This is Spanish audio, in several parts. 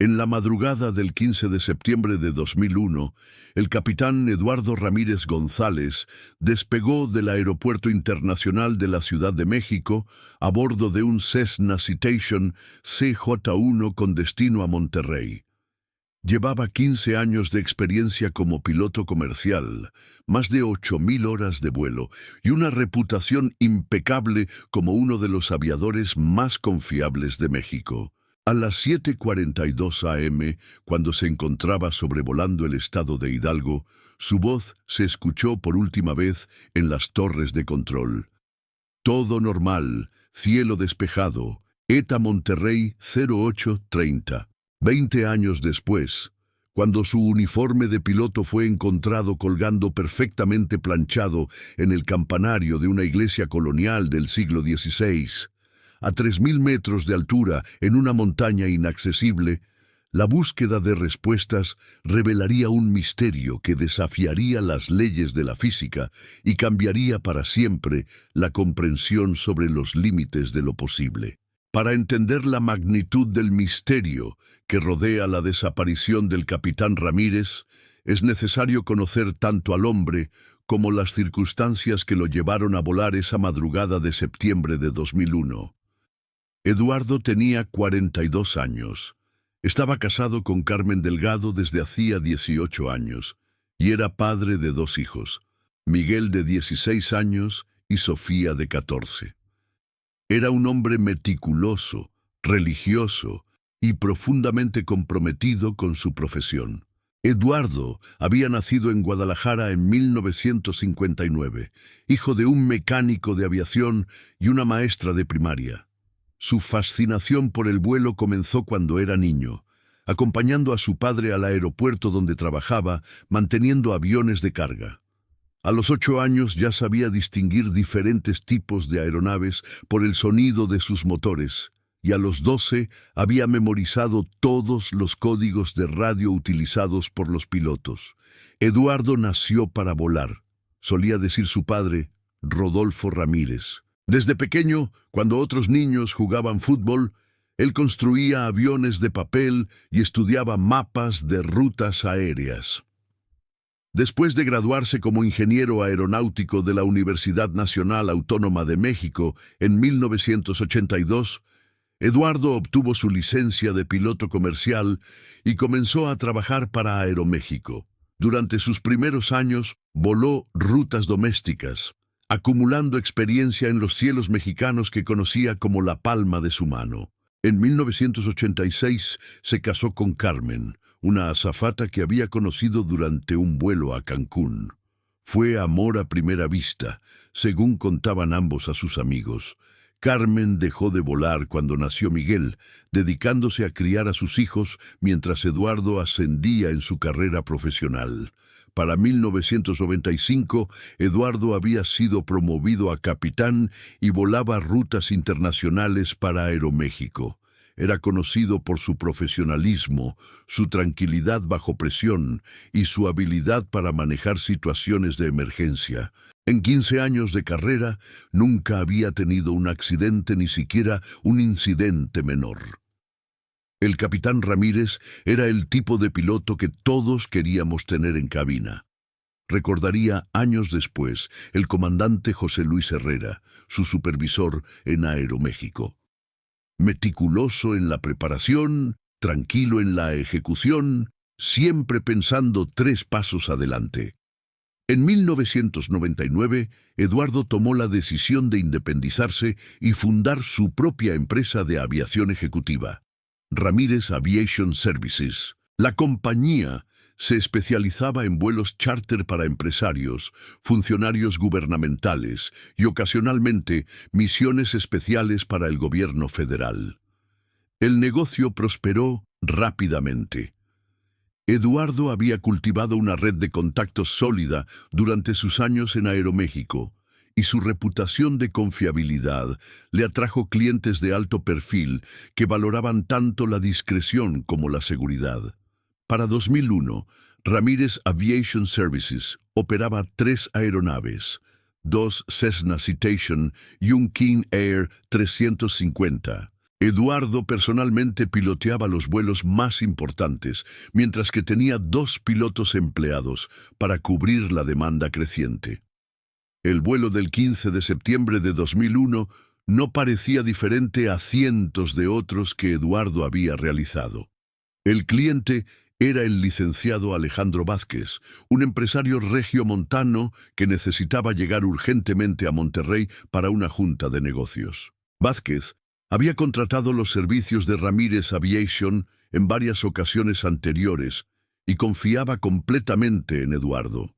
En la madrugada del 15 de septiembre de 2001, el capitán Eduardo Ramírez González despegó del Aeropuerto Internacional de la Ciudad de México a bordo de un Cessna Citation CJ-1 con destino a Monterrey. Llevaba 15 años de experiencia como piloto comercial, más de 8.000 horas de vuelo y una reputación impecable como uno de los aviadores más confiables de México. A las 7:42 a.m., cuando se encontraba sobrevolando el estado de Hidalgo, su voz se escuchó por última vez en las torres de control. Todo normal, cielo despejado, ETA Monterrey 0830. 20 años después, cuando su uniforme de piloto fue encontrado colgando perfectamente planchado en el campanario de una iglesia colonial del siglo XVI, a 3.000 metros de altura en una montaña inaccesible, la búsqueda de respuestas revelaría un misterio que desafiaría las leyes de la física y cambiaría para siempre la comprensión sobre los límites de lo posible. Para entender la magnitud del misterio que rodea la desaparición del capitán Ramírez, es necesario conocer tanto al hombre como las circunstancias que lo llevaron a volar esa madrugada de septiembre de 2001. Eduardo tenía 42 años. Estaba casado con Carmen Delgado desde hacía 18 años y era padre de 2 hijos, Miguel de 16 años y Sofía de 14. Era un hombre meticuloso, religioso y profundamente comprometido con su profesión. Eduardo había nacido en Guadalajara en 1959, hijo de un mecánico de aviación y una maestra de primaria. Su fascinación por el vuelo comenzó cuando era niño, acompañando a su padre al aeropuerto donde trabajaba, manteniendo aviones de carga. A los 8 años ya sabía distinguir diferentes tipos de aeronaves por el sonido de sus motores, y a los 12 había memorizado todos los códigos de radio utilizados por los pilotos. Eduardo nació para volar, solía decir su padre, Rodolfo Ramírez. Desde pequeño, cuando otros niños jugaban fútbol, él construía aviones de papel y estudiaba mapas de rutas aéreas. Después de graduarse como ingeniero aeronáutico de la Universidad Nacional Autónoma de México en 1982, Eduardo obtuvo su licencia de piloto comercial y comenzó a trabajar para Aeroméxico. Durante sus primeros años, voló rutas domésticas, acumulando experiencia en los cielos mexicanos que conocía como la palma de su mano. En 1986 se casó con Carmen, una azafata que había conocido durante un vuelo a Cancún. Fue amor a primera vista, según contaban ambos a sus amigos. Carmen dejó de volar cuando nació Miguel, dedicándose a criar a sus hijos mientras Eduardo ascendía en su carrera profesional. Para 1995, Eduardo había sido promovido a capitán y volaba rutas internacionales para Aeroméxico. Era conocido por su profesionalismo, su tranquilidad bajo presión y su habilidad para manejar situaciones de emergencia. En 15 años de carrera, nunca había tenido un accidente, ni siquiera un incidente menor. El capitán Ramírez era el tipo de piloto que todos queríamos tener en cabina. Recordaría años después el comandante José Luis Herrera, su supervisor en Aeroméxico. Meticuloso en la preparación, tranquilo en la ejecución, siempre pensando 3 pasos adelante. En 1999, Eduardo tomó la decisión de independizarse y fundar su propia empresa de aviación ejecutiva, Ramírez Aviation Services. La compañía se especializaba en vuelos charter para empresarios, funcionarios gubernamentales y ocasionalmente misiones especiales para el gobierno federal. El negocio prosperó rápidamente. Eduardo había cultivado una red de contactos sólida durante sus años en Aeroméxico, y su reputación de confiabilidad le atrajo clientes de alto perfil que valoraban tanto la discreción como la seguridad. Para 2001, Ramírez Aviation Services operaba 3 aeronaves, 2 Cessna Citation y un King Air 350. Eduardo personalmente piloteaba los vuelos más importantes, mientras que tenía 2 pilotos empleados para cubrir la demanda creciente. El vuelo del 15 de septiembre de 2001 no parecía diferente a cientos de otros que Eduardo había realizado. El cliente era el licenciado Alejandro Vázquez, un empresario regiomontano que necesitaba llegar urgentemente a Monterrey para una junta de negocios. Vázquez había contratado los servicios de Ramírez Aviation en varias ocasiones anteriores y confiaba completamente en Eduardo.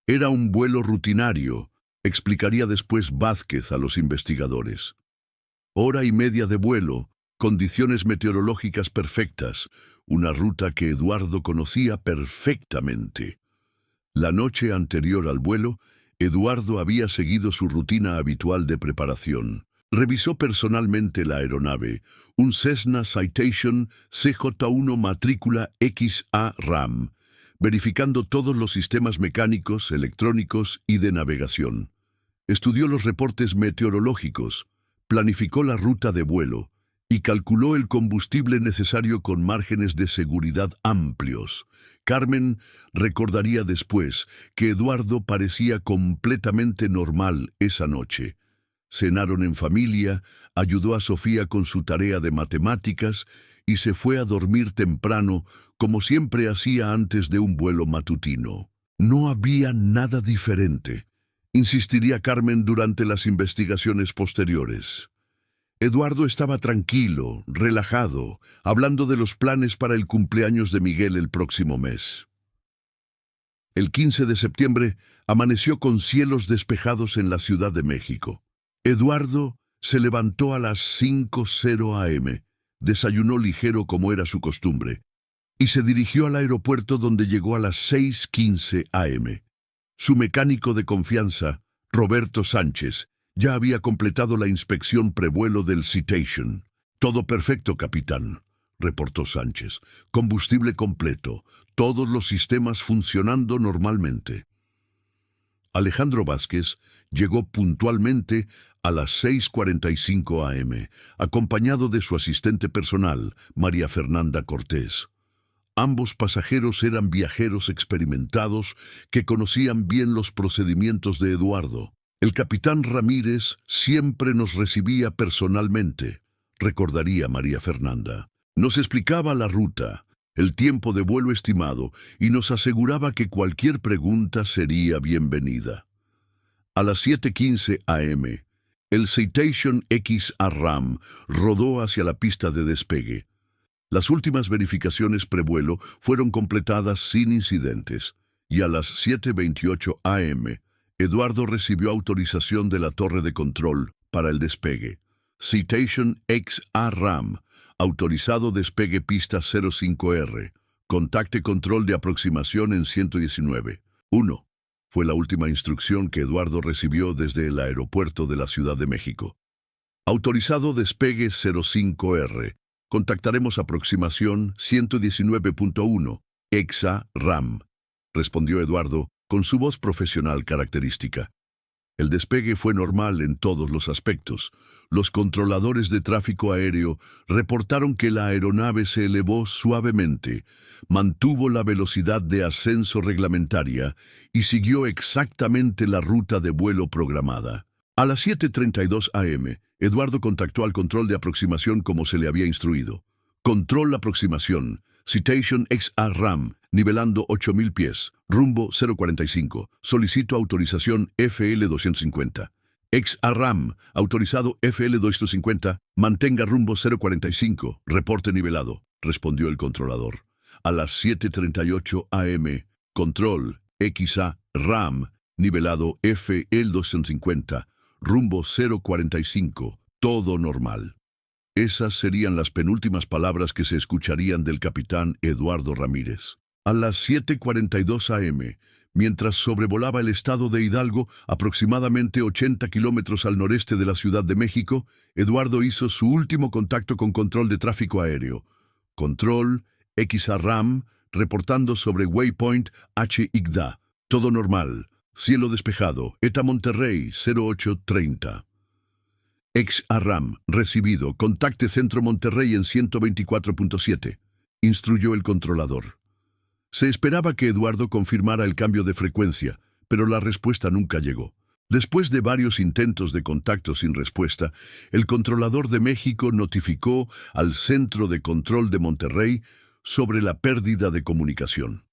Era un vuelo rutinario, explicaría después Vázquez a los investigadores. Hora y media de vuelo, condiciones meteorológicas perfectas, una ruta que Eduardo conocía perfectamente. La noche anterior al vuelo, Eduardo había seguido su rutina habitual de preparación. Revisó personalmente la aeronave, un Cessna Citation CJ1 matrícula XA RAM, verificando todos los sistemas mecánicos, electrónicos y de navegación. Estudió los reportes meteorológicos, planificó la ruta de vuelo y calculó el combustible necesario con márgenes de seguridad amplios. Carmen recordaría después que Eduardo parecía completamente normal esa noche. Cenaron en familia, ayudó a Sofía con su tarea de matemáticas y se fue a dormir temprano, como siempre hacía antes de un vuelo matutino. No había nada diferente, insistiría Carmen durante las investigaciones posteriores. Eduardo estaba tranquilo, relajado, hablando de los planes para el cumpleaños de Miguel el próximo mes. El 15 de septiembre amaneció con cielos despejados en la Ciudad de México. Eduardo se levantó a las 5:00 a.m., desayunó ligero como era su costumbre, y se dirigió al aeropuerto donde llegó a las 6:15 a.m. Su mecánico de confianza, Roberto Sánchez, ya había completado la inspección prevuelo del Citation. «Todo perfecto, capitán», reportó Sánchez. «Combustible completo, todos los sistemas funcionando normalmente». Alejandro Vázquez llegó puntualmente a las 6:45 a.m., acompañado de su asistente personal, María Fernanda Cortés. Ambos pasajeros eran viajeros experimentados que conocían bien los procedimientos de Eduardo. «El capitán Ramírez siempre nos recibía personalmente», recordaría María Fernanda. «Nos explicaba la ruta, el tiempo de vuelo estimado y nos aseguraba que cualquier pregunta sería bienvenida». A las 7:15 a.m., el Citation XA RAM rodó hacia la pista de despegue. Las últimas verificaciones prevuelo fueron completadas sin incidentes, y a las 7:28 a.m., Eduardo recibió autorización de la torre de control para el despegue. Citation XA RAM, autorizado despegue pista 05R. Contacte control de aproximación en 119. 1. Fue la última instrucción que Eduardo recibió desde el aeropuerto de la Ciudad de México. Autorizado despegue 05R. Contactaremos aproximación 119.1. XA RAM, respondió Eduardo con su voz profesional característica. El despegue fue normal en todos los aspectos. Los controladores de tráfico aéreo reportaron que la aeronave se elevó suavemente, mantuvo la velocidad de ascenso reglamentaria y siguió exactamente la ruta de vuelo programada. A las 7:32 a.m., Eduardo contactó al control de aproximación como se le había instruido. Control aproximación, Citation XA RAM, nivelando 8.000 pies, rumbo 045. Solicito autorización FL250. XA RAM, autorizado FL250, mantenga rumbo 045, reporte nivelado, respondió el controlador. A las 7:38 a.m., control XA RAM, nivelado FL250, rumbo 045, todo normal. Esas serían las penúltimas palabras que se escucharían del capitán Eduardo Ramírez. A las 7:42 a.m., mientras sobrevolaba el estado de Hidalgo, aproximadamente 80 kilómetros al noreste de la Ciudad de México, Eduardo hizo su último contacto con control de tráfico aéreo. Control XA RAM, reportando sobre Waypoint HIGDA. Todo normal. Cielo despejado. ETA Monterrey 0830. Ex-ARRAM, recibido, contacte Centro Monterrey en 124.7, instruyó el controlador. Se esperaba que Eduardo confirmara el cambio de frecuencia, pero la respuesta nunca llegó. Después de varios intentos de contacto sin respuesta, el controlador de México notificó al Centro de Control de Monterrey sobre la pérdida de comunicación.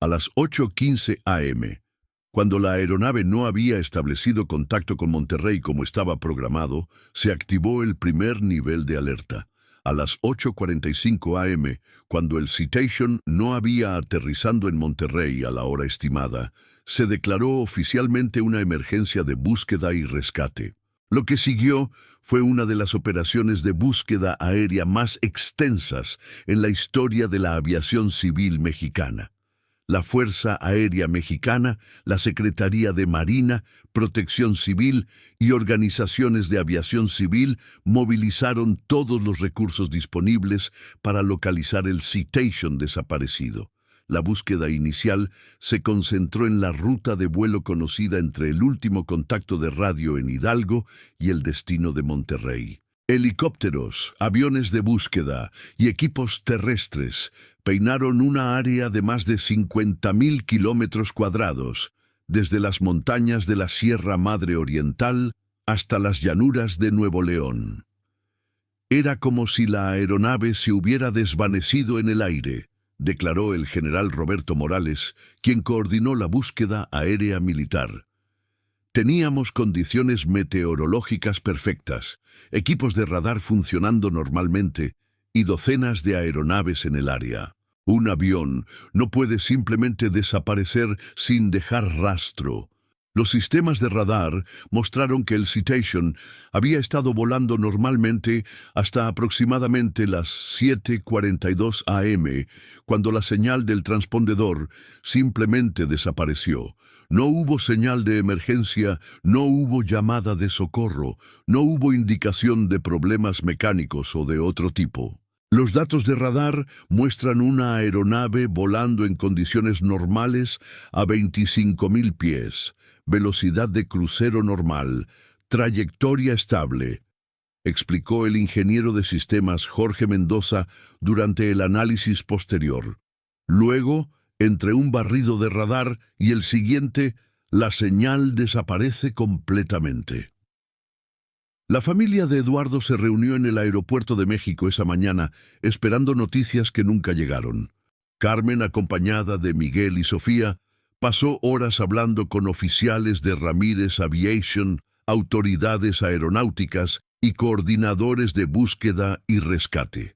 A las 8:15 am, cuando la aeronave no había establecido contacto con Monterrey como estaba programado, se activó el primer nivel de alerta. A las 8:45 am, cuando el Citation no había aterrizado en Monterrey a la hora estimada, se declaró oficialmente una emergencia de búsqueda y rescate. Lo que siguió fue una de las operaciones de búsqueda aérea más extensas en la historia de la aviación civil mexicana. La Fuerza Aérea Mexicana, la Secretaría de Marina, Protección Civil y organizaciones de aviación civil movilizaron todos los recursos disponibles para localizar el Citation desaparecido. La búsqueda inicial se concentró en la ruta de vuelo conocida entre el último contacto de radio en Hidalgo y el destino de Monterrey. Helicópteros, aviones de búsqueda y equipos terrestres peinaron una área de más de 50,000 kilómetros cuadrados, desde las montañas de la Sierra Madre Oriental hasta las llanuras de Nuevo León. Era como si la aeronave se hubiera desvanecido en el aire, declaró el general Roberto Morales, quien coordinó la búsqueda aérea militar. Teníamos condiciones meteorológicas perfectas, equipos de radar funcionando normalmente y docenas de aeronaves en el área. Un avión no puede simplemente desaparecer sin dejar rastro. Los sistemas de radar mostraron que el Citation había estado volando normalmente hasta aproximadamente las 7:42 am, cuando la señal del transpondedor simplemente desapareció. No hubo señal de emergencia, no hubo llamada de socorro, no hubo indicación de problemas mecánicos o de otro tipo. Los datos de radar muestran una aeronave volando en condiciones normales a 25,000 pies, velocidad de crucero normal, trayectoria estable, explicó el ingeniero de sistemas Jorge Mendoza durante el análisis posterior. Luego, entre un barrido de radar y el siguiente, la señal desaparece completamente. La familia de Eduardo se reunió en el aeropuerto de México esa mañana, esperando noticias que nunca llegaron. Carmen, acompañada de Miguel y Sofía, pasó horas hablando con oficiales de Ramírez Aviation, autoridades aeronáuticas y coordinadores de búsqueda y rescate.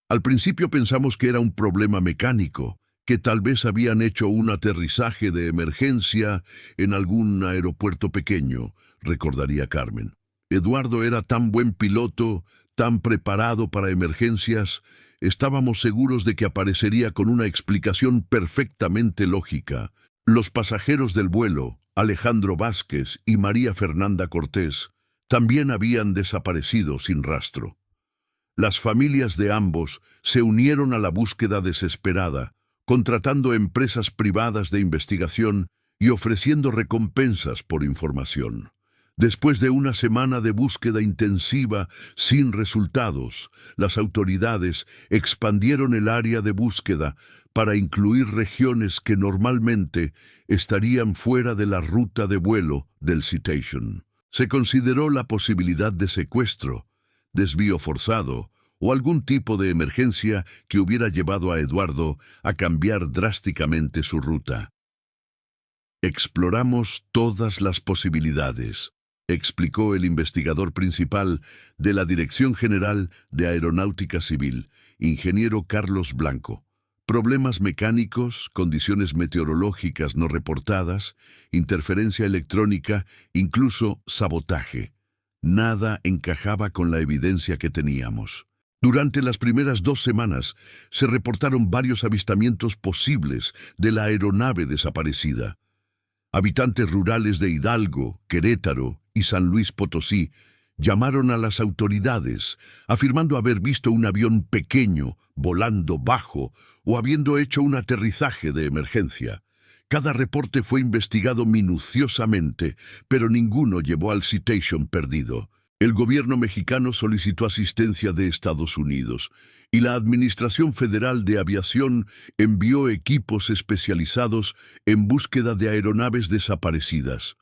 Al principio pensamos que era un problema mecánico, que tal vez habían hecho un aterrizaje de emergencia en algún aeropuerto pequeño, recordaría Carmen. Eduardo era tan buen piloto, tan preparado para emergencias, estábamos seguros de que aparecería con una explicación perfectamente lógica. Los pasajeros del vuelo, Alejandro Vázquez y María Fernanda Cortés, también habían desaparecido sin rastro. Las familias de ambos se unieron a la búsqueda desesperada, contratando empresas privadas de investigación y ofreciendo recompensas por información. Después de una semana de búsqueda intensiva sin resultados, las autoridades expandieron el área de búsqueda para incluir regiones que normalmente estarían fuera de la ruta de vuelo del Citation. Se consideró la posibilidad de secuestro, desvío forzado o algún tipo de emergencia que hubiera llevado a Eduardo a cambiar drásticamente su ruta. Exploramos todas las posibilidades, explicó el investigador principal de la Dirección General de Aeronáutica Civil, ingeniero Carlos Blanco. Problemas mecánicos, condiciones meteorológicas no reportadas, interferencia electrónica, incluso sabotaje. Nada encajaba con la evidencia que teníamos. Durante las primeras 2 semanas se reportaron varios avistamientos posibles de la aeronave desaparecida. Habitantes rurales de Hidalgo, Querétaro y San Luis Potosí llamaron a las autoridades, afirmando haber visto un avión pequeño volando bajo o habiendo hecho un aterrizaje de emergencia. Cada reporte fue investigado minuciosamente, pero ninguno llevó al Citation perdido. El gobierno mexicano solicitó asistencia de Estados Unidos y la Administración Federal de Aviación envió equipos especializados en búsqueda de aeronaves desaparecidas.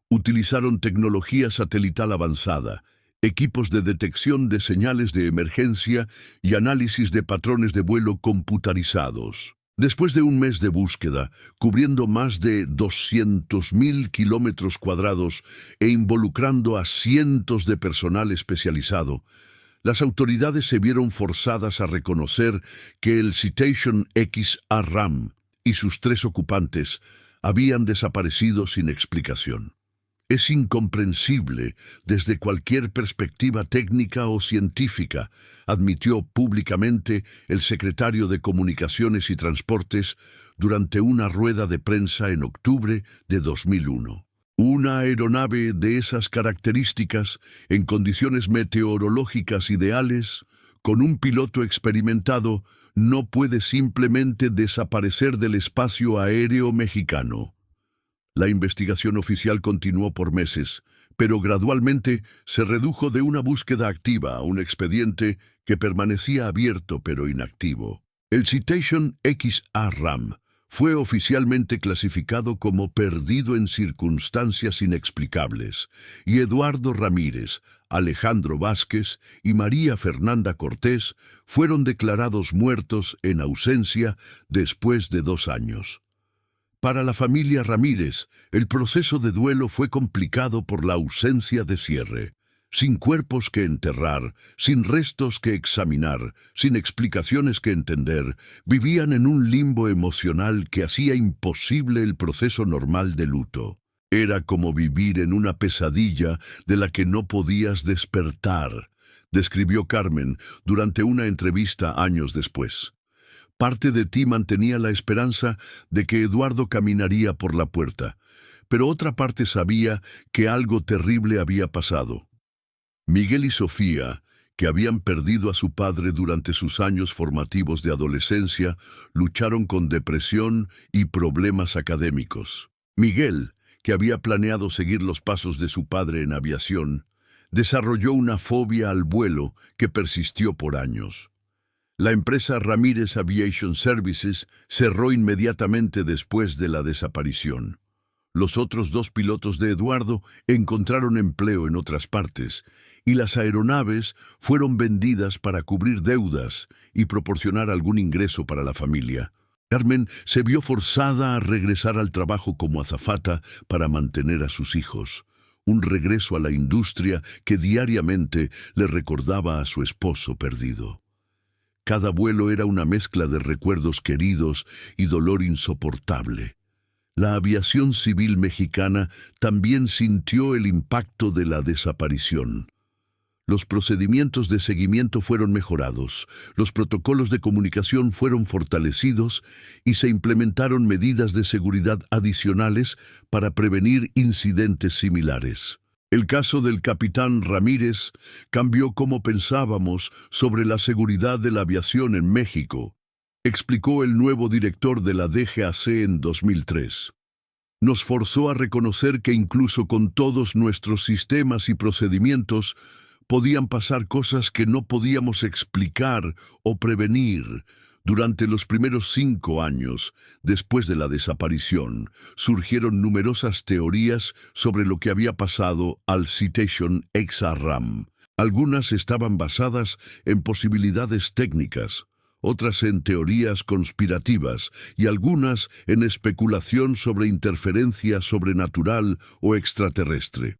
Utilizaron tecnología satelital avanzada, equipos de detección de señales de emergencia y análisis de patrones de vuelo computarizados. Después de un mes de búsqueda, cubriendo más de 200.000 kilómetros cuadrados e involucrando a cientos de personal especializado, las autoridades se vieron forzadas a reconocer que el Citation XA-RAM y sus 3 ocupantes habían desaparecido sin explicación. Es incomprensible desde cualquier perspectiva técnica o científica, admitió públicamente el secretario de Comunicaciones y Transportes durante una rueda de prensa en octubre de 2001. Una aeronave de esas características, en condiciones meteorológicas ideales, con un piloto experimentado, no puede simplemente desaparecer del espacio aéreo mexicano. La investigación oficial continuó por meses, pero gradualmente se redujo de una búsqueda activa a un expediente que permanecía abierto pero inactivo. El Citation XA-RAM fue oficialmente clasificado como perdido en circunstancias inexplicables, y Eduardo Ramírez, Alejandro Vázquez y María Fernanda Cortés fueron declarados muertos en ausencia después de 2 años. Para la familia Ramírez, el proceso de duelo fue complicado por la ausencia de cierre. Sin cuerpos que enterrar, sin restos que examinar, sin explicaciones que entender, vivían en un limbo emocional que hacía imposible el proceso normal de luto. Era como vivir en una pesadilla de la que no podías despertar, describió Carmen durante una entrevista años después. Parte de ti mantenía la esperanza de que Eduardo caminaría por la puerta, pero otra parte sabía que algo terrible había pasado. Miguel y Sofía, que habían perdido a su padre durante sus años formativos de adolescencia, lucharon con depresión y problemas académicos. Miguel, que había planeado seguir los pasos de su padre en aviación, desarrolló una fobia al vuelo que persistió por años. La empresa Ramírez Aviation Services cerró inmediatamente después de la desaparición. Los otros 2 pilotos de Eduardo encontraron empleo en otras partes, y las aeronaves fueron vendidas para cubrir deudas y proporcionar algún ingreso para la familia. Carmen se vio forzada a regresar al trabajo como azafata para mantener a sus hijos. Un regreso a la industria que diariamente le recordaba a su esposo perdido. Cada vuelo era una mezcla de recuerdos queridos y dolor insoportable. La aviación civil mexicana también sintió el impacto de la desaparición. Los procedimientos de seguimiento fueron mejorados, los protocolos de comunicación fueron fortalecidos y se implementaron medidas de seguridad adicionales para prevenir incidentes similares. El caso del capitán Ramírez cambió cómo pensábamos sobre la seguridad de la aviación en México, explicó el nuevo director de la DGAC en 2003. Nos forzó a reconocer que incluso con todos nuestros sistemas y procedimientos, podían pasar cosas que no podíamos explicar o prevenir. Durante los primeros 5 años, después de la desaparición, surgieron numerosas teorías sobre lo que había pasado al Citation XA-RAM. Algunas estaban basadas en posibilidades técnicas, otras en teorías conspirativas y algunas en especulación sobre interferencia sobrenatural o extraterrestre.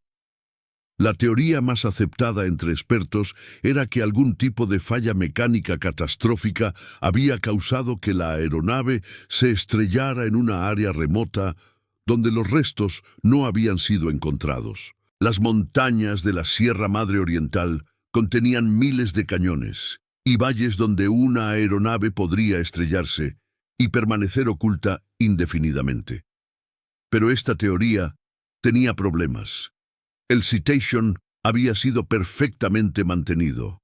La teoría más aceptada entre expertos era que algún tipo de falla mecánica catastrófica había causado que la aeronave se estrellara en una área remota donde los restos no habían sido encontrados. Las montañas de la Sierra Madre Oriental contenían miles de cañones y valles donde una aeronave podría estrellarse y permanecer oculta indefinidamente. Pero esta teoría tenía problemas. El Citation había sido perfectamente mantenido.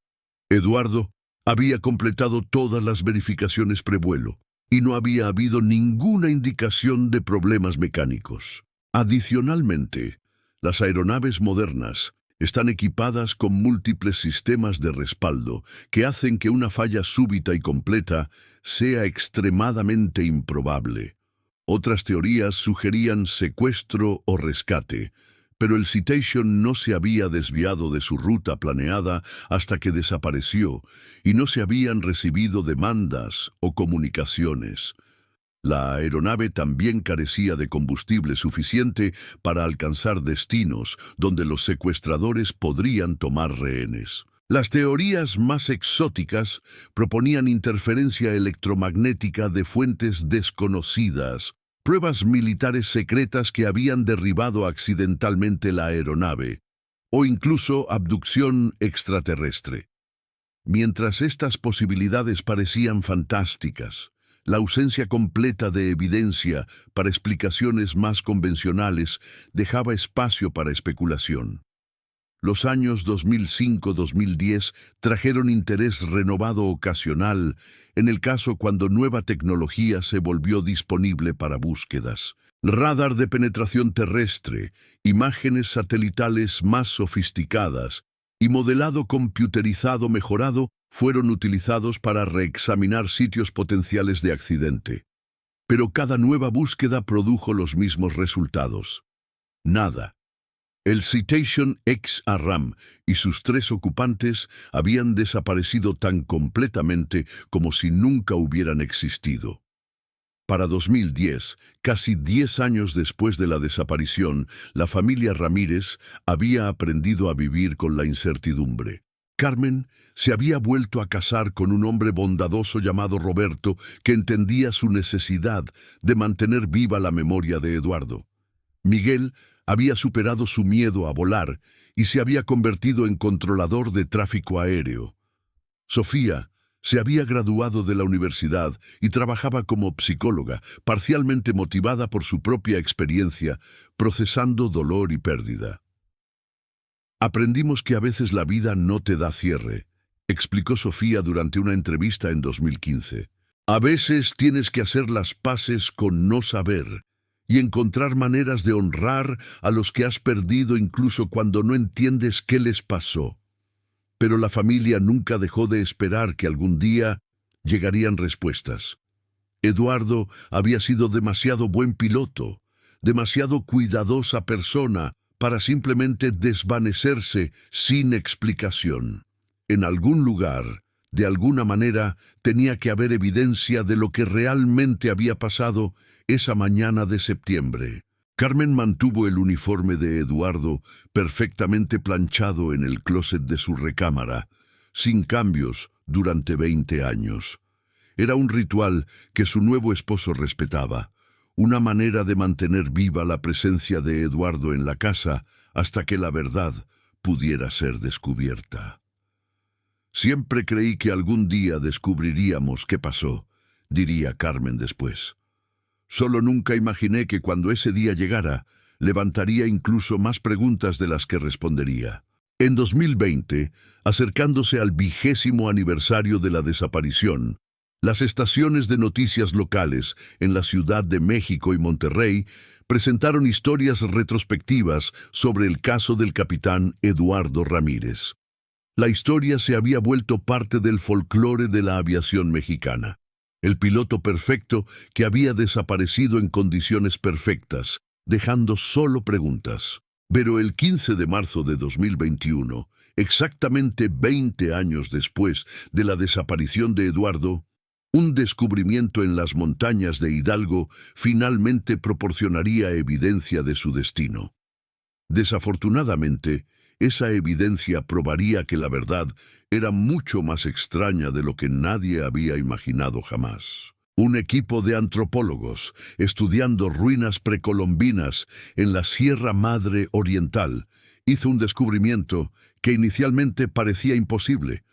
Eduardo había completado todas las verificaciones prevuelo y no había habido ninguna indicación de problemas mecánicos. Adicionalmente, las aeronaves modernas Están equipadas con múltiples sistemas de respaldo que hacen que una falla súbita y completa sea extremadamente improbable. Otras teorías sugerían secuestro o rescate, pero el Citation no se había desviado de su ruta planeada hasta que desapareció y no se habían recibido demandas o comunicaciones. La aeronave también carecía de combustible suficiente para alcanzar destinos donde los secuestradores podrían tomar rehenes. Las teorías más exóticas proponían interferencia electromagnética de fuentes desconocidas, pruebas militares secretas que habían derribado accidentalmente la aeronave, o incluso abducción extraterrestre. Mientras estas posibilidades parecían fantásticas, la ausencia completa de evidencia para explicaciones más convencionales dejaba espacio para especulación. Los años 2005-2010 trajeron interés renovado ocasional en el caso cuando nueva tecnología se volvió disponible para búsquedas. Radar de penetración terrestre, imágenes satelitales más sofisticadas y modelado computerizado mejorado fueron utilizados para reexaminar sitios potenciales de accidente. Pero cada nueva búsqueda produjo los mismos resultados. Nada. El Citation X-ARAM y sus 3 ocupantes habían desaparecido tan completamente como si nunca hubieran existido. Para 2010, casi 10 años después de la desaparición, la familia Ramírez había aprendido a vivir con la incertidumbre. Carmen se había vuelto a casar con un hombre bondadoso llamado Roberto que entendía su necesidad de mantener viva la memoria de Eduardo. Miguel había superado su miedo a volar y se había convertido en controlador de tráfico aéreo. Sofía se había graduado de la universidad y trabajaba como psicóloga, parcialmente motivada por su propia experiencia, procesando dolor y pérdida. Aprendimos que a veces la vida no te da cierre, explicó Sofía durante una entrevista en 2015. A veces tienes que hacer las paces con no saber y encontrar maneras de honrar a los que has perdido incluso cuando no entiendes qué les pasó. Pero la familia nunca dejó de esperar que algún día llegarían respuestas. Eduardo había sido demasiado buen piloto, demasiado cuidadosa persona para simplemente desvanecerse sin explicación. En algún lugar, de alguna manera, tenía que haber evidencia de lo que realmente había pasado esa mañana de septiembre. Carmen mantuvo el uniforme de Eduardo perfectamente planchado en el closet de su recámara, sin cambios durante 20 años. Era un ritual que su nuevo esposo respetaba, una manera de mantener viva la presencia de Eduardo en la casa hasta que la verdad pudiera ser descubierta. Siempre creí que algún día descubriríamos qué pasó, diría Carmen después. Solo nunca imaginé que cuando ese día llegara, levantaría incluso más preguntas de las que respondería. En 2020, acercándose al 20º aniversario de la desaparición, las estaciones de noticias locales en la Ciudad de México y Monterrey presentaron historias retrospectivas sobre el caso del capitán Eduardo Ramírez. La historia se había vuelto parte del folclore de la aviación mexicana. El piloto perfecto que había desaparecido en condiciones perfectas, dejando solo preguntas. Pero el 15 de marzo de 2021, exactamente 20 años después de la desaparición de Eduardo, un descubrimiento en las montañas de Hidalgo finalmente proporcionaría evidencia de su destino. Desafortunadamente, esa evidencia probaría que la verdad era mucho más extraña de lo que nadie había imaginado jamás. Un equipo de antropólogos, estudiando ruinas precolombinas en la Sierra Madre Oriental, hizo un descubrimiento que inicialmente parecía imposible.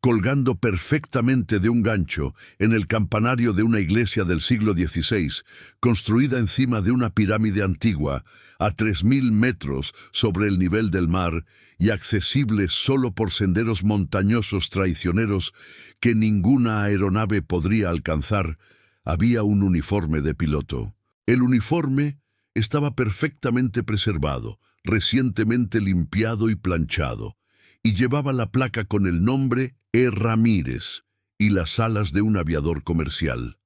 Colgando perfectamente de un gancho en el campanario de una iglesia del siglo XVI, construida encima de una pirámide antigua, a 3.000 metros sobre el nivel del mar y accesible solo por senderos montañosos traicioneros que ninguna aeronave podría alcanzar, había un uniforme de piloto. El uniforme estaba perfectamente preservado, recientemente limpiado y planchado, y llevaba la placa con el nombre E. Ramírez y las alas de un aviador comercial.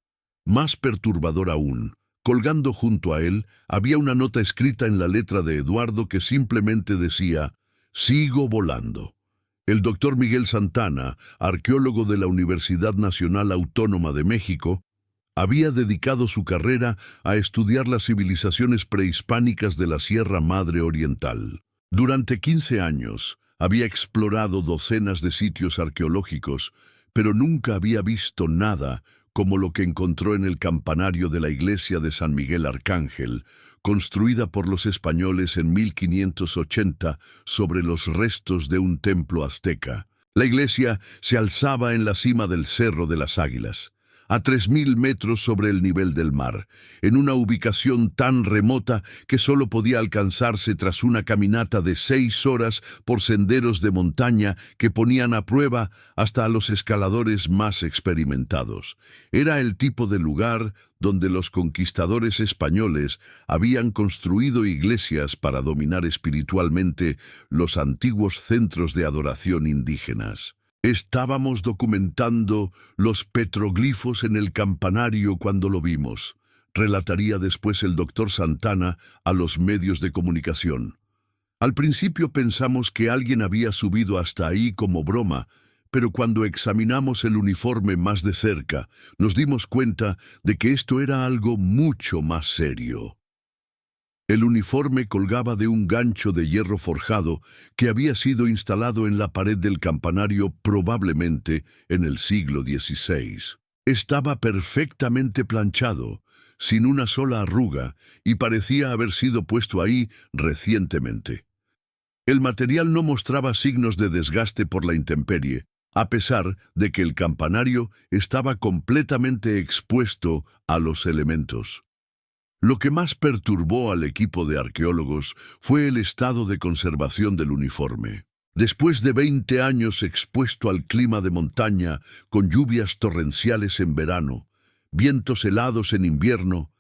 Más perturbador aún, colgando junto a él, había una nota escrita en la letra de Eduardo que simplemente decía: «Sigo volando». El doctor Miguel Santana, arqueólogo de la Universidad Nacional Autónoma de México, había dedicado su carrera a estudiar las civilizaciones prehispánicas de la Sierra Madre Oriental. Durante 15 años, había explorado docenas de sitios arqueológicos, pero nunca había visto nada como lo que encontró en el campanario de la iglesia de San Miguel Arcángel, construida por los españoles en 1580 sobre los restos de un templo azteca. La iglesia se alzaba en la cima del Cerro de las Águilas, a 3.000 metros sobre el nivel del mar, en una ubicación tan remota que solo podía alcanzarse tras una caminata de 6 horas por senderos de montaña que ponían a prueba hasta a los escaladores más experimentados. Era el tipo de lugar donde los conquistadores españoles habían construido iglesias para dominar espiritualmente los antiguos centros de adoración indígenas. Estábamos documentando los petroglifos en el campanario cuando lo vimos, relataría después el doctor Santana a los medios de comunicación. Al principio pensamos que alguien había subido hasta ahí como broma, pero cuando examinamos el uniforme más de cerca, nos dimos cuenta de que esto era algo mucho más serio. El uniforme colgaba de un gancho de hierro forjado que había sido instalado en la pared del campanario probablemente en el siglo XVI. Estaba perfectamente planchado, sin una sola arruga, y parecía haber sido puesto ahí recientemente. El material no mostraba signos de desgaste por la intemperie, a pesar de que el campanario estaba completamente expuesto a los elementos. Lo que más perturbó al equipo de arqueólogos fue el estado de conservación del uniforme. Después de 20 años expuesto al clima de montaña, con lluvias torrenciales en verano, vientos helados en invierno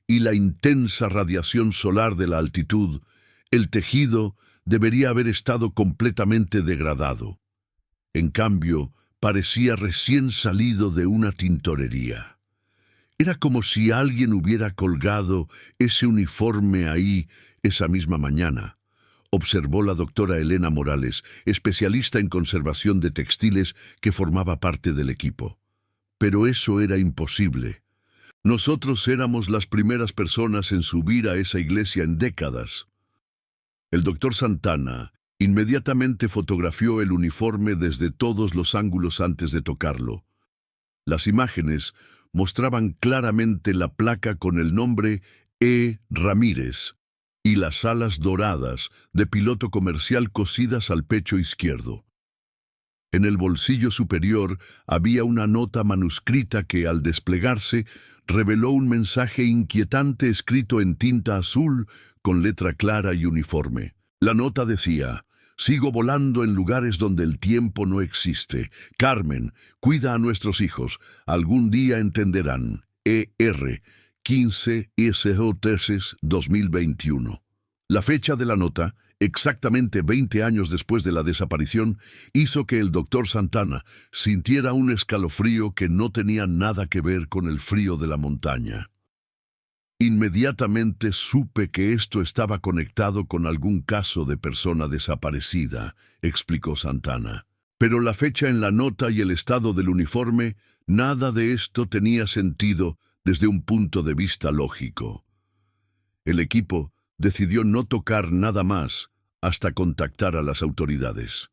y la intensa radiación solar de la altitud, el tejido debería haber estado completamente degradado. En cambio, parecía recién salido de una tintorería. Era como si alguien hubiera colgado ese uniforme ahí esa misma mañana, observó la doctora Elena Morales, especialista en conservación de textiles que formaba parte del equipo. Pero eso era imposible. Nosotros éramos las primeras personas en subir a esa iglesia en décadas. El doctor Santana inmediatamente fotografió el uniforme desde todos los ángulos antes de tocarlo. Las imágenes mostraban claramente la placa con el nombre E. Ramírez y las alas doradas de piloto comercial cosidas al pecho izquierdo. En el bolsillo superior había una nota manuscrita que, al desplegarse, reveló un mensaje inquietante escrito en tinta azul con letra clara y uniforme. La nota decía: «Sigo volando en lugares donde el tiempo no existe. Carmen, cuida a nuestros hijos. Algún día entenderán. E.R. 15 SO Tesis 2021». La fecha de la nota, exactamente 20 años después de la desaparición, hizo que el doctor Santana sintiera un escalofrío que no tenía nada que ver con el frío de la montaña. Inmediatamente supe que esto estaba conectado con algún caso de persona desaparecida, explicó Santana. Pero la fecha en la nota y el estado del uniforme, nada de esto tenía sentido desde un punto de vista lógico. El equipo decidió no tocar nada más hasta contactar a las autoridades.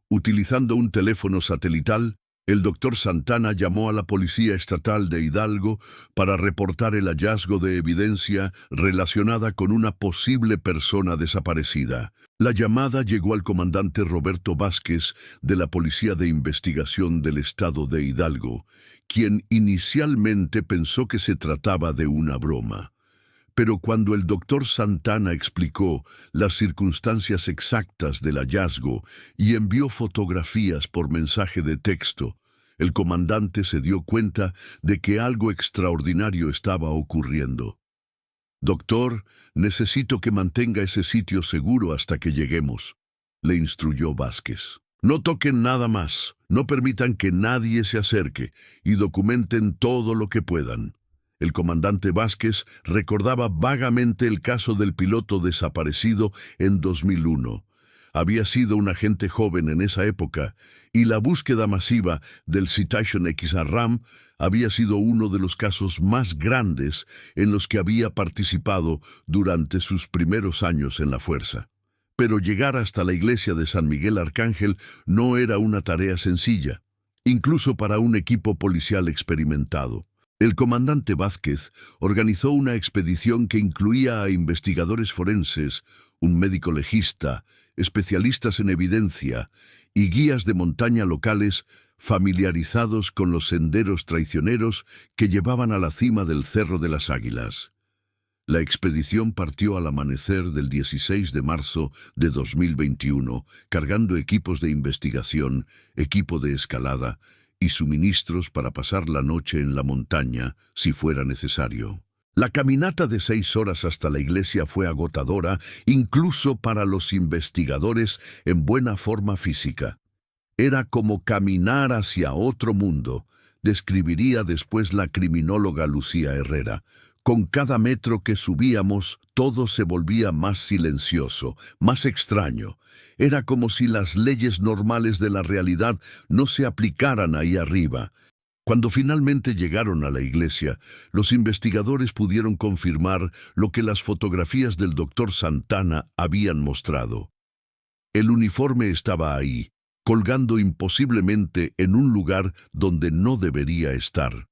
Utilizando un teléfono satelital, el doctor Santana llamó a la Policía Estatal de Hidalgo para reportar el hallazgo de evidencia relacionada con una posible persona desaparecida. La llamada llegó al comandante Roberto Vázquez de la Policía de Investigación del Estado de Hidalgo, quien inicialmente pensó que se trataba de una broma. Pero cuando el doctor Santana explicó las circunstancias exactas del hallazgo y envió fotografías por mensaje de texto, el comandante se dio cuenta de que algo extraordinario estaba ocurriendo. Doctor, necesito que mantenga ese sitio seguro hasta que lleguemos, le instruyó Vázquez. No toquen nada más, no permitan que nadie se acerque y documenten todo lo que puedan. El comandante Vázquez recordaba vagamente el caso del piloto desaparecido en 2001. Había sido un agente joven en esa época y la búsqueda masiva del Citation XRAM había sido uno de los casos más grandes en los que había participado durante sus primeros años en la fuerza. Pero llegar hasta la iglesia de San Miguel Arcángel no era una tarea sencilla, incluso para un equipo policial experimentado. El comandante Vázquez organizó una expedición que incluía a investigadores forenses, un médico legista, especialistas en evidencia y guías de montaña locales familiarizados con los senderos traicioneros que llevaban a la cima del Cerro de las Águilas. La expedición partió al amanecer del 16 de marzo de 2021, cargando equipos de investigación, equipo de escalada y suministros para pasar la noche en la montaña, si fuera necesario. La caminata de 6 horas hasta la iglesia fue agotadora, incluso para los investigadores en buena forma física. Era como caminar hacia otro mundo, describiría después la criminóloga Lucía Herrera. Con cada metro que subíamos, todo se volvía más silencioso, más extraño. Era como si las leyes normales de la realidad no se aplicaran ahí arriba. Cuando finalmente llegaron a la iglesia, los investigadores pudieron confirmar lo que las fotografías del doctor Santana habían mostrado. El uniforme estaba ahí, colgando imposiblemente en un lugar donde no debería estar.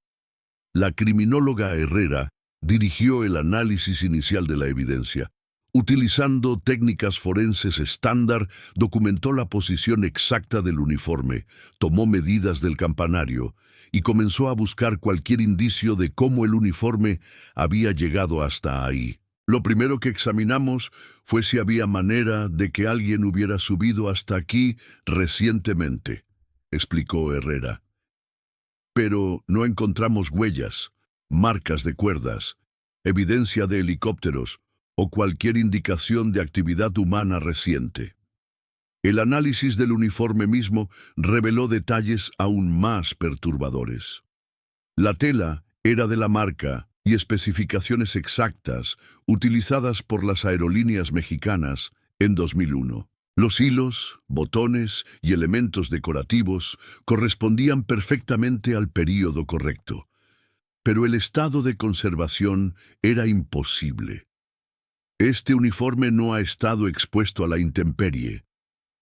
La criminóloga Herrera dirigió el análisis inicial de la evidencia. Utilizando técnicas forenses estándar, documentó la posición exacta del uniforme, tomó medidas del campanario y comenzó a buscar cualquier indicio de cómo el uniforme había llegado hasta ahí. Lo primero que examinamos fue si había manera de que alguien hubiera subido hasta aquí recientemente, explicó Herrera. Pero no encontramos huellas, marcas de cuerdas, evidencia de helicópteros o cualquier indicación de actividad humana reciente. El análisis del uniforme mismo reveló detalles aún más perturbadores. La tela era de la marca y especificaciones exactas utilizadas por las aerolíneas mexicanas en 2001. Los hilos, botones y elementos decorativos correspondían perfectamente al período correcto. Pero el estado de conservación era imposible. Este uniforme no ha estado expuesto a la intemperie,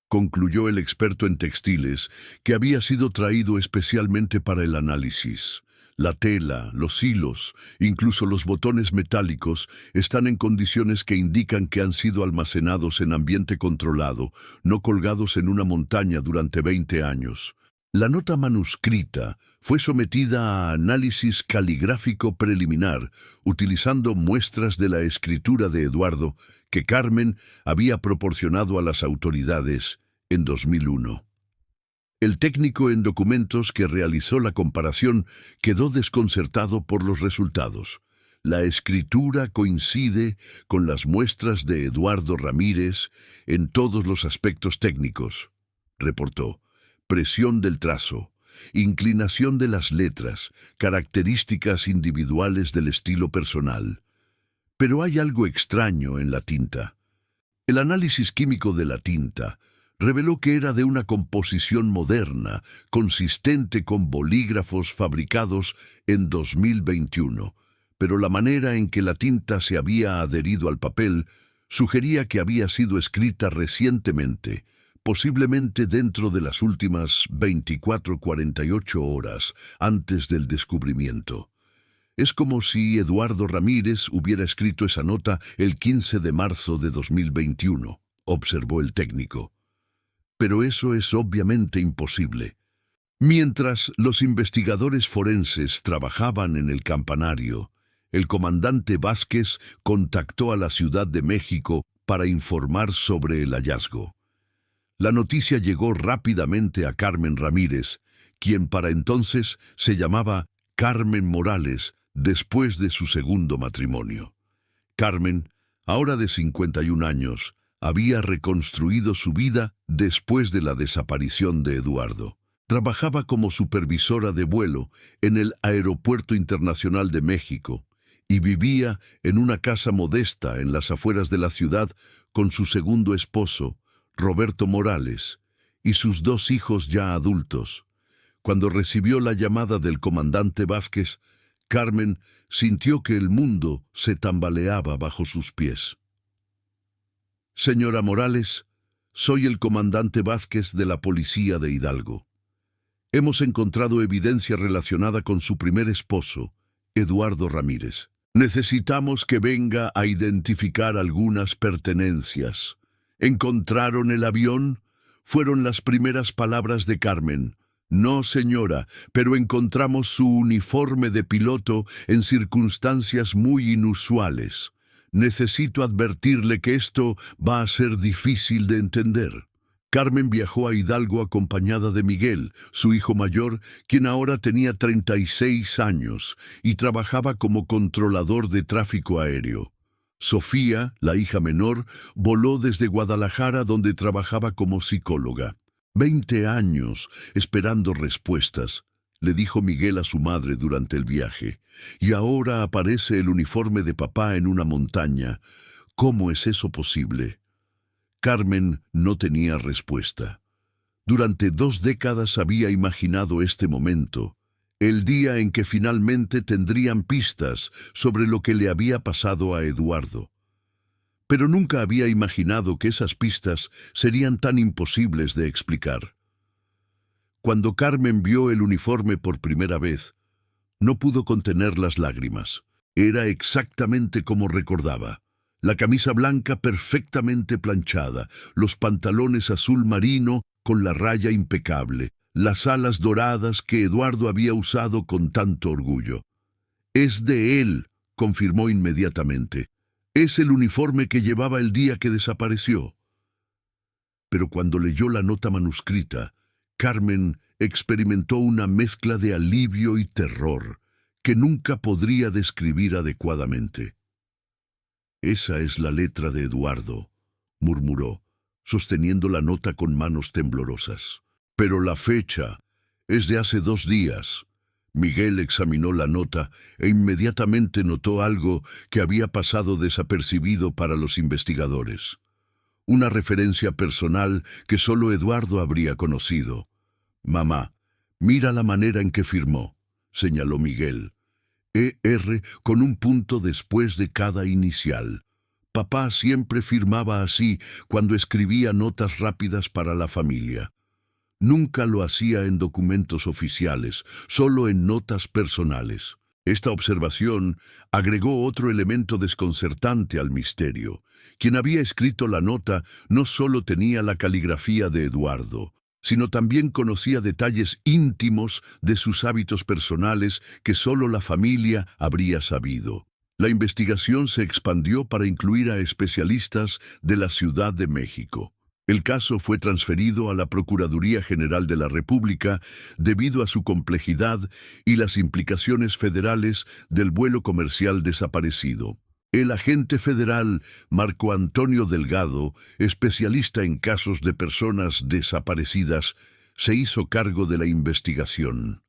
concluyó el experto en textiles, que había sido traído especialmente para el análisis. La tela, los hilos, incluso los botones metálicos, están en condiciones que indican que han sido almacenados en ambiente controlado, no colgados en una montaña durante 20 años. La nota manuscrita fue sometida a análisis caligráfico preliminar, utilizando muestras de la escritura de Eduardo que Carmen había proporcionado a las autoridades en 2001. El técnico en documentos que realizó la comparación quedó desconcertado por los resultados. La escritura coincide con las muestras de Eduardo Ramírez en todos los aspectos técnicos, reportó. Presión del trazo, inclinación de las letras, características individuales del estilo personal. Pero hay algo extraño en la tinta. El análisis químico de la tinta reveló que era de una composición moderna, consistente con bolígrafos fabricados en 2021, pero la manera en que la tinta se había adherido al papel sugería que había sido escrita recientemente, posiblemente dentro de las últimas 24-48 horas antes del descubrimiento. Es como si Eduardo Ramírez hubiera escrito esa nota el 15 de marzo de 2021, observó el técnico. Pero eso es obviamente imposible. Mientras los investigadores forenses trabajaban en el campanario, el comandante Vázquez contactó a la Ciudad de México para informar sobre el hallazgo. La noticia llegó rápidamente a Carmen Ramírez, quien para entonces se llamaba Carmen Morales después de su segundo matrimonio. Carmen, ahora de 51 años, había reconstruido su vida después de la desaparición de Eduardo. Trabajaba como supervisora de vuelo en el Aeropuerto Internacional de México y vivía en una casa modesta en las afueras de la ciudad con su segundo esposo, Roberto Morales, y sus 2 hijos ya adultos. Cuando recibió la llamada del comandante Vázquez, Carmen sintió que el mundo se tambaleaba bajo sus pies. Señora Morales, soy el comandante Vázquez de la Policía de Hidalgo. Hemos encontrado evidencia relacionada con su primer esposo, Eduardo Ramírez. Necesitamos que venga a identificar algunas pertenencias. ¿Encontraron el avión? Fueron las primeras palabras de Carmen. No, señora, pero encontramos su uniforme de piloto en circunstancias muy inusuales. Necesito advertirle que esto va a ser difícil de entender. Carmen viajó a Hidalgo acompañada de Miguel, su hijo mayor, quien ahora tenía 36 años y trabajaba como controlador de tráfico aéreo. Sofía, la hija menor, voló desde Guadalajara, donde trabajaba como psicóloga. 20 años esperando respuestas, le dijo Miguel a su madre durante el viaje, y ahora aparece el uniforme de papá en una montaña. ¿Cómo es eso posible? Carmen no tenía respuesta. Durante 2 décadas había imaginado este momento, el día en que finalmente tendrían pistas sobre lo que le había pasado a Eduardo. Pero nunca había imaginado que esas pistas serían tan imposibles de explicar. Cuando Carmen vio el uniforme por primera vez, no pudo contener las lágrimas. Era exactamente como recordaba. La camisa blanca perfectamente planchada, los pantalones azul marino con la raya impecable, las alas doradas que Eduardo había usado con tanto orgullo. «Es de él», confirmó inmediatamente. «Es el uniforme que llevaba el día que desapareció». Pero cuando leyó la nota manuscrita, Carmen experimentó una mezcla de alivio y terror que nunca podría describir adecuadamente. «Esa es la letra de Eduardo», murmuró, sosteniendo la nota con manos temblorosas. «Pero la fecha es de hace 2 días». Miguel examinó la nota e inmediatamente notó algo que había pasado desapercibido para los investigadores. Una referencia personal que solo Eduardo habría conocido. «Mamá, mira la manera en que firmó», señaló Miguel. «ER con un punto después de cada inicial. Papá siempre firmaba así cuando escribía notas rápidas para la familia. Nunca lo hacía en documentos oficiales, solo en notas personales». Esta observación agregó otro elemento desconcertante al misterio. Quien había escrito la nota no solo tenía la caligrafía de Eduardo, sino también conocía detalles íntimos de sus hábitos personales que solo la familia habría sabido. La investigación se expandió para incluir a especialistas de la Ciudad de México. El caso fue transferido a la Procuraduría General de la República debido a su complejidad y las implicaciones federales del vuelo comercial desaparecido. El agente federal Marco Antonio Delgado, especialista en casos de personas desaparecidas, se hizo cargo de la investigación.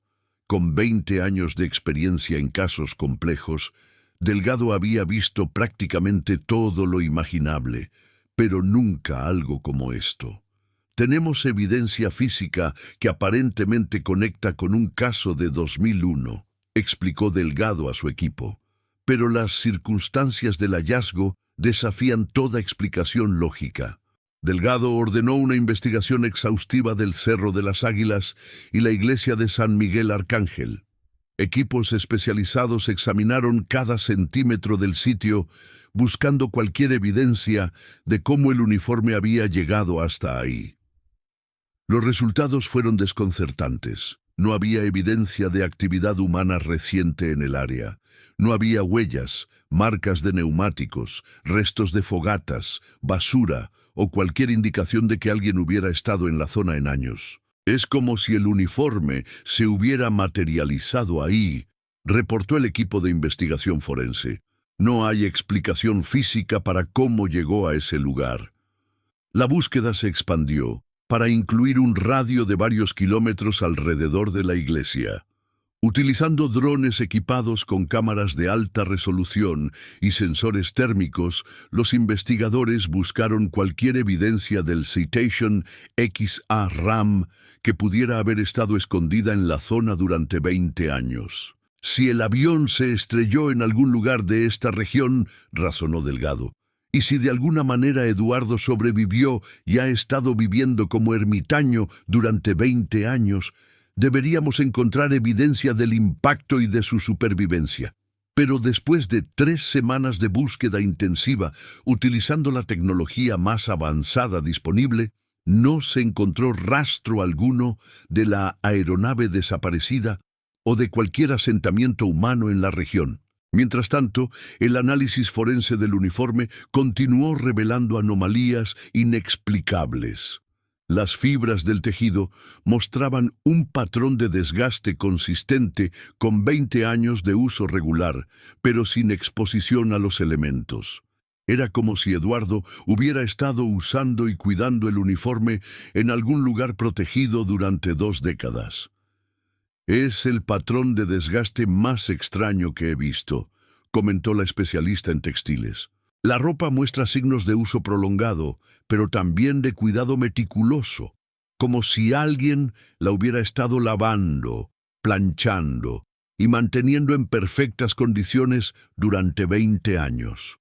Con 20 años de experiencia en casos complejos, Delgado había visto prácticamente todo lo imaginable, pero nunca algo como esto. «Tenemos evidencia física que aparentemente conecta con un caso de 2001», explicó Delgado a su equipo. «Pero las circunstancias del hallazgo desafían toda explicación lógica». Delgado ordenó una investigación exhaustiva del Cerro de las Águilas y la iglesia de San Miguel Arcángel. Equipos especializados examinaron cada centímetro del sitio, buscando cualquier evidencia de cómo el uniforme había llegado hasta ahí. Los resultados fueron desconcertantes. No había evidencia de actividad humana reciente en el área. No había huellas, marcas de neumáticos, restos de fogatas, basura o cualquier indicación de que alguien hubiera estado en la zona en años. «Es como si el uniforme se hubiera materializado ahí», reportó el equipo de investigación forense. No hay explicación física para cómo llegó a ese lugar. La búsqueda se expandió para incluir un radio de varios kilómetros alrededor de la iglesia. Utilizando drones equipados con cámaras de alta resolución y sensores térmicos, los investigadores buscaron cualquier evidencia del Citation XA-RAM que pudiera haber estado escondida en la zona durante 20 años. Si el avión se estrelló en algún lugar de esta región, razonó Delgado, y si de alguna manera Eduardo sobrevivió y ha estado viviendo como ermitaño durante 20 años, deberíamos encontrar evidencia del impacto y de su supervivencia. Pero después de 3 semanas de búsqueda intensiva, utilizando la tecnología más avanzada disponible, no se encontró rastro alguno de la aeronave desaparecida o de cualquier asentamiento humano en la región. Mientras tanto, el análisis forense del uniforme continuó revelando anomalías inexplicables. Las fibras del tejido mostraban un patrón de desgaste consistente con 20 años de uso regular, pero sin exposición a los elementos. Era como si Eduardo hubiera estado usando y cuidando el uniforme en algún lugar protegido durante 2 décadas. Es el patrón de desgaste más extraño que he visto, comentó la especialista en textiles. La ropa muestra signos de uso prolongado, pero también de cuidado meticuloso, como si alguien la hubiera estado lavando, planchando y manteniendo en perfectas condiciones durante 20 años.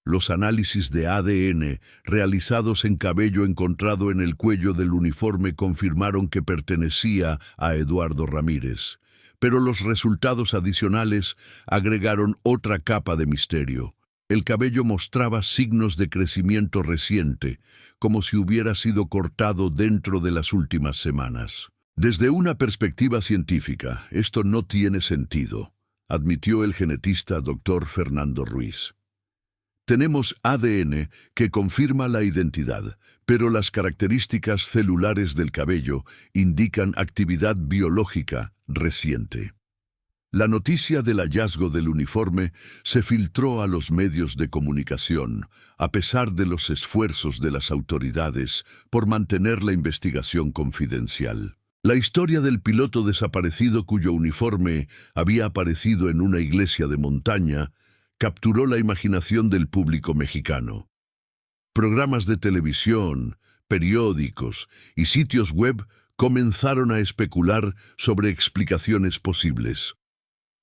Los análisis de ADN realizados en cabello encontrado en el cuello del uniforme confirmaron que pertenecía a Eduardo Ramírez, pero los resultados adicionales agregaron otra capa de misterio. El cabello mostraba signos de crecimiento reciente, como si hubiera sido cortado dentro de las últimas semanas. Desde una perspectiva científica, esto no tiene sentido, admitió el genetista Dr. Fernando Ruiz. Tenemos ADN que confirma la identidad, pero las características celulares del cabello indican actividad biológica reciente. La noticia del hallazgo del uniforme se filtró a los medios de comunicación, a pesar de los esfuerzos de las autoridades por mantener la investigación confidencial. La historia del piloto desaparecido cuyo uniforme había aparecido en una iglesia de montaña capturó la imaginación del público mexicano. Programas de televisión, periódicos y sitios web comenzaron a especular sobre explicaciones posibles.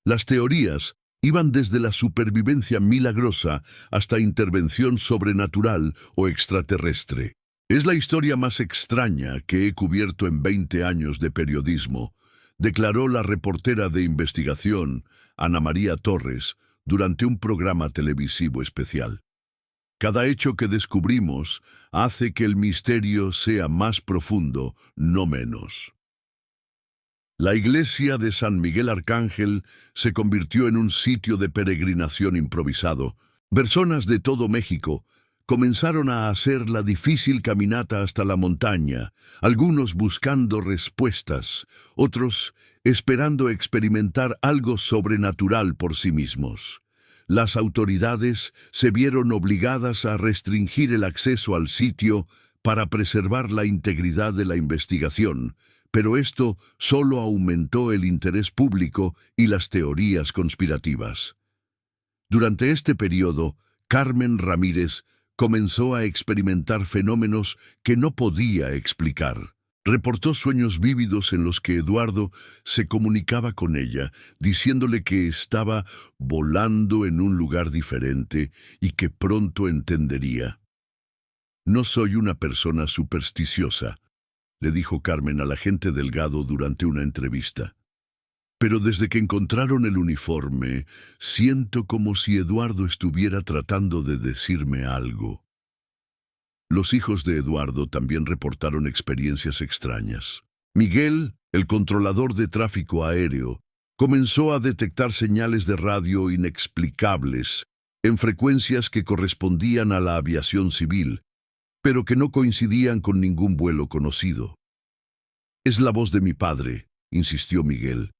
Las teorías iban desde la supervivencia milagrosa hasta intervención sobrenatural o extraterrestre. Es la historia más extraña que he cubierto en 20 años de periodismo, declaró la reportera de investigación, Ana María Torres, durante un programa televisivo especial. Cada hecho que descubrimos hace que el misterio sea más profundo, no menos. La iglesia de San Miguel Arcángel se convirtió en un sitio de peregrinación improvisado. Personas de todo México comenzaron a hacer la difícil caminata hasta la montaña, algunos buscando respuestas, otros esperando experimentar algo sobrenatural por sí mismos. Las autoridades se vieron obligadas a restringir el acceso al sitio para preservar la integridad de la investigación, pero esto solo aumentó el interés público y las teorías conspirativas. Durante este periodo, Carmen Ramírez comenzó a experimentar fenómenos que no podía explicar. Reportó sueños vívidos en los que Eduardo se comunicaba con ella, diciéndole que estaba volando en un lugar diferente y que pronto entendería. No soy una persona supersticiosa, le dijo Carmen al agente Delgado durante una entrevista. Pero desde que encontraron el uniforme, siento como si Eduardo estuviera tratando de decirme algo. Los hijos de Eduardo también reportaron experiencias extrañas. Miguel, el controlador de tráfico aéreo, comenzó a detectar señales de radio inexplicables en frecuencias que correspondían a la aviación civil, pero que no coincidían con ningún vuelo conocido. «Es la voz de mi padre», insistió Miguel.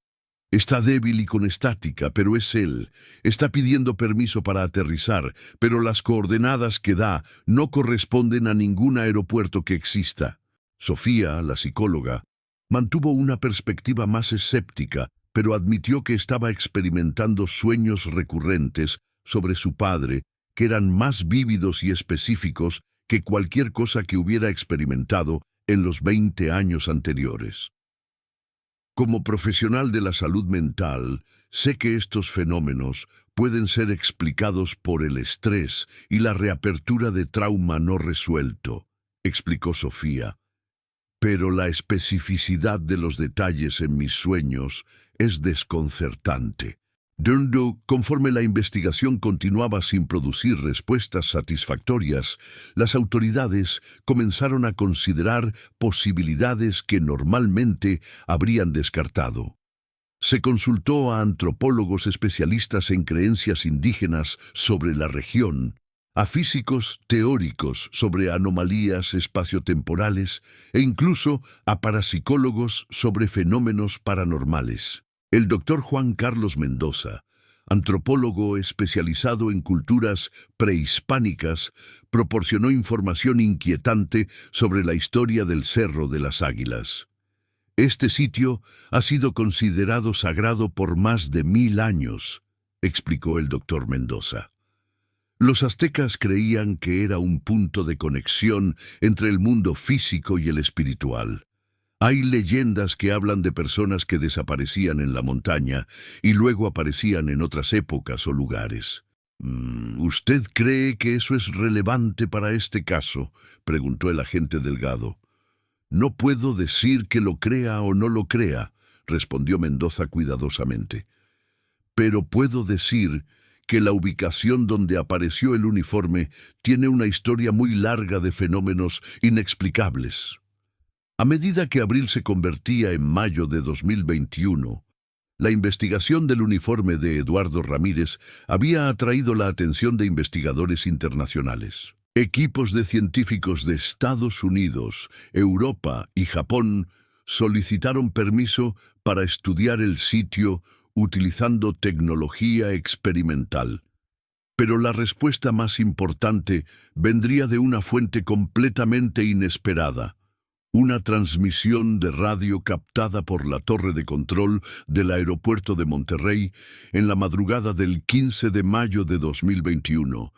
Está débil y con estática, pero es él. Está pidiendo permiso para aterrizar, pero las coordenadas que da no corresponden a ningún aeropuerto que exista. Sofía, la psicóloga, mantuvo una perspectiva más escéptica, pero admitió que estaba experimentando sueños recurrentes sobre su padre, que eran más vívidos y específicos que cualquier cosa que hubiera experimentado en los 20 años anteriores. Como profesional de la salud mental, sé que estos fenómenos pueden ser explicados por el estrés y la reapertura de trauma no resuelto, explicó Sofía. Pero la especificidad de los detalles en mis sueños es desconcertante. Conforme la investigación continuaba sin producir respuestas satisfactorias, las autoridades comenzaron a considerar posibilidades que normalmente habrían descartado. Se consultó a antropólogos especialistas en creencias indígenas sobre la región, a físicos teóricos sobre anomalías espaciotemporales e incluso a parapsicólogos sobre fenómenos paranormales. El doctor Juan Carlos Mendoza, antropólogo especializado en culturas prehispánicas, proporcionó información inquietante sobre la historia del Cerro de las Águilas. Este sitio ha sido considerado sagrado por más de 1000 años, explicó el doctor Mendoza. Los aztecas creían que era un punto de conexión entre el mundo físico y el espiritual. Hay leyendas que hablan de personas que desaparecían en la montaña y luego aparecían en otras épocas o lugares. ¿Usted cree que eso es relevante para este caso?, preguntó el agente Delgado. No puedo decir que lo crea o no lo crea, respondió Mendoza cuidadosamente. Pero puedo decir que la ubicación donde apareció el uniforme tiene una historia muy larga de fenómenos inexplicables. A medida que abril se convertía en mayo de 2021, la investigación del uniforme de Eduardo Ramírez había atraído la atención de investigadores internacionales. Equipos de científicos de Estados Unidos, Europa y Japón solicitaron permiso para estudiar el sitio utilizando tecnología experimental. Pero la respuesta más importante vendría de una fuente completamente inesperada. Una transmisión de radio captada por la torre de control del aeropuerto de Monterrey en la madrugada del 15 de mayo de 2021,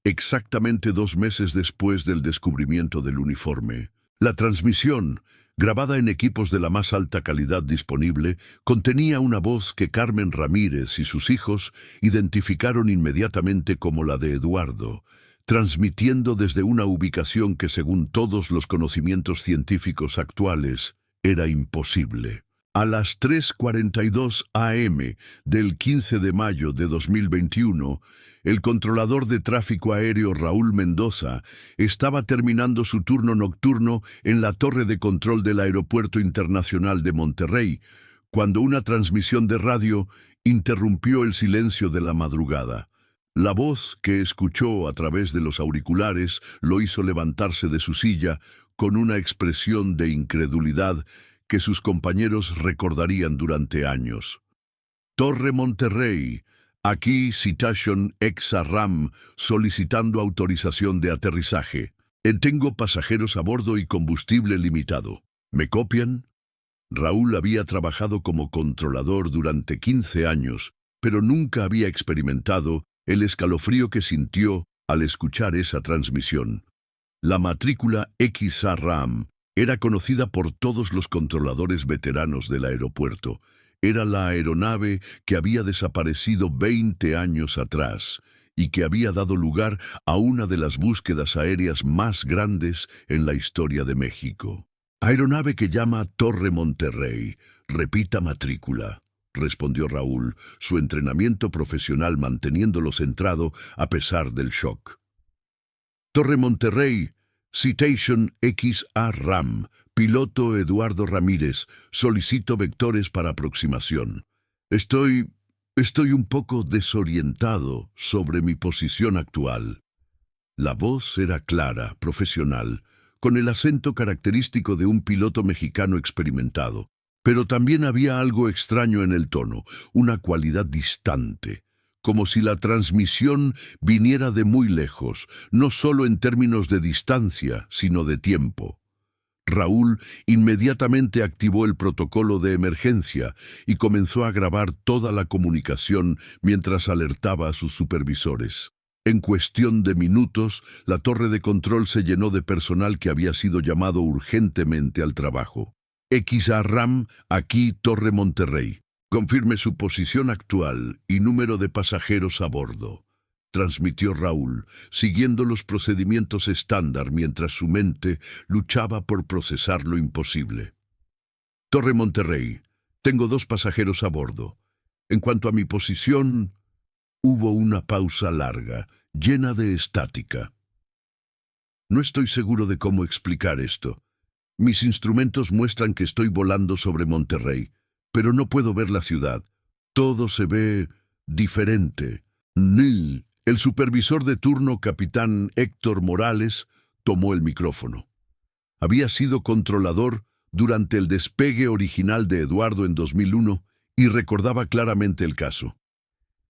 exactamente 2 meses después del descubrimiento del uniforme. La transmisión, grabada en equipos de la más alta calidad disponible, contenía una voz que Carmen Ramírez y sus hijos identificaron inmediatamente como la de Eduardo, transmitiendo desde una ubicación que, según todos los conocimientos científicos actuales, era imposible. A las 3:42 am del 15 de mayo de 2021, el controlador de tráfico aéreo Raúl Mendoza estaba terminando su turno nocturno en la torre de control del Aeropuerto Internacional de Monterrey, cuando una transmisión de radio interrumpió el silencio de la madrugada. La voz que escuchó a través de los auriculares lo hizo levantarse de su silla con una expresión de incredulidad que sus compañeros recordarían durante años. Torre Monterrey, aquí Citation Exa-RAM solicitando autorización de aterrizaje. Tengo pasajeros a bordo y combustible limitado. ¿Me copian? Raúl había trabajado como controlador durante 15 años, pero nunca había experimentado el escalofrío que sintió al escuchar esa transmisión. La matrícula XA-RAM era conocida por todos los controladores veteranos del aeropuerto. Era la aeronave que había desaparecido 20 años atrás y que había dado lugar a una de las búsquedas aéreas más grandes en la historia de México. Aeronave que llama Torre Monterrey. Repita matrícula, respondió Raúl, su entrenamiento profesional manteniéndolo centrado a pesar del shock. Torre Monterrey, Citation XA-RAM, piloto Eduardo Ramírez, solicito vectores para aproximación. Estoy un poco desorientado sobre mi posición actual. La voz era clara, profesional, con el acento característico de un piloto mexicano experimentado. Pero también había algo extraño en el tono, una cualidad distante, como si la transmisión viniera de muy lejos, no solo en términos de distancia, sino de tiempo. Raúl inmediatamente activó el protocolo de emergencia y comenzó a grabar toda la comunicación mientras alertaba a sus supervisores. En cuestión de minutos, la torre de control se llenó de personal que había sido llamado urgentemente al trabajo. XA-RAM, aquí Torre Monterrey. Confirme su posición actual y número de pasajeros a bordo, transmitió Raúl, siguiendo los procedimientos estándar mientras su mente luchaba por procesar lo imposible. Torre Monterrey, tengo 2 pasajeros a bordo. En cuanto a mi posición, hubo una pausa larga, llena de estática. No estoy seguro de cómo explicar esto. Mis instrumentos muestran que estoy volando sobre Monterrey, pero no puedo ver la ciudad. Todo se ve diferente. Ni. El supervisor de turno, capitán Héctor Morales, tomó el micrófono. Había sido controlador durante el despegue original de Eduardo en 2001 y recordaba claramente el caso.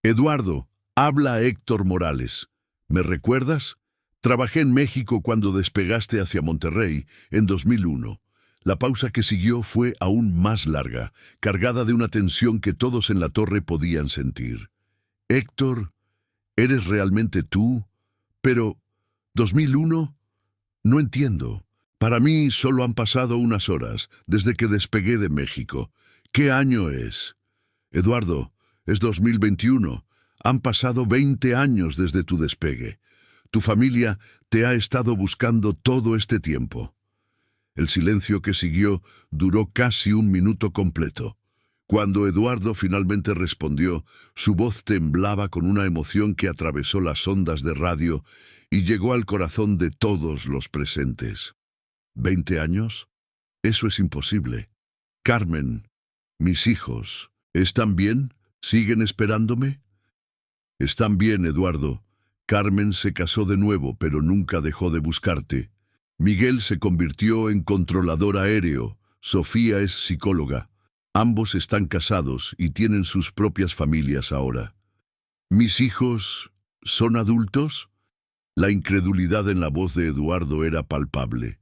Eduardo, habla Héctor Morales. ¿Me recuerdas? Trabajé en México cuando despegaste hacia Monterrey en 2001. La pausa que siguió fue aún más larga, cargada de una tensión que todos en la torre podían sentir. Héctor, ¿eres realmente tú? Pero, ¿2001? No entiendo. Para mí solo han pasado unas horas desde que despegué de México. ¿Qué año es? Eduardo, es 2021. Han pasado 20 años desde tu despegue. Tu familia te ha estado buscando todo este tiempo. El silencio que siguió duró casi un minuto completo. Cuando Eduardo finalmente respondió, su voz temblaba con una emoción que atravesó las ondas de radio y llegó al corazón de todos los presentes. ¿20 años? Eso es imposible. Carmen, mis hijos, ¿están bien? ¿Siguen esperándome? Están bien, Eduardo. Carmen se casó de nuevo, pero nunca dejó de buscarte. Miguel se convirtió en controlador aéreo. Sofía es psicóloga. Ambos están casados y tienen sus propias familias ahora. ¿Mis hijos son adultos? La incredulidad en la voz de Eduardo era palpable.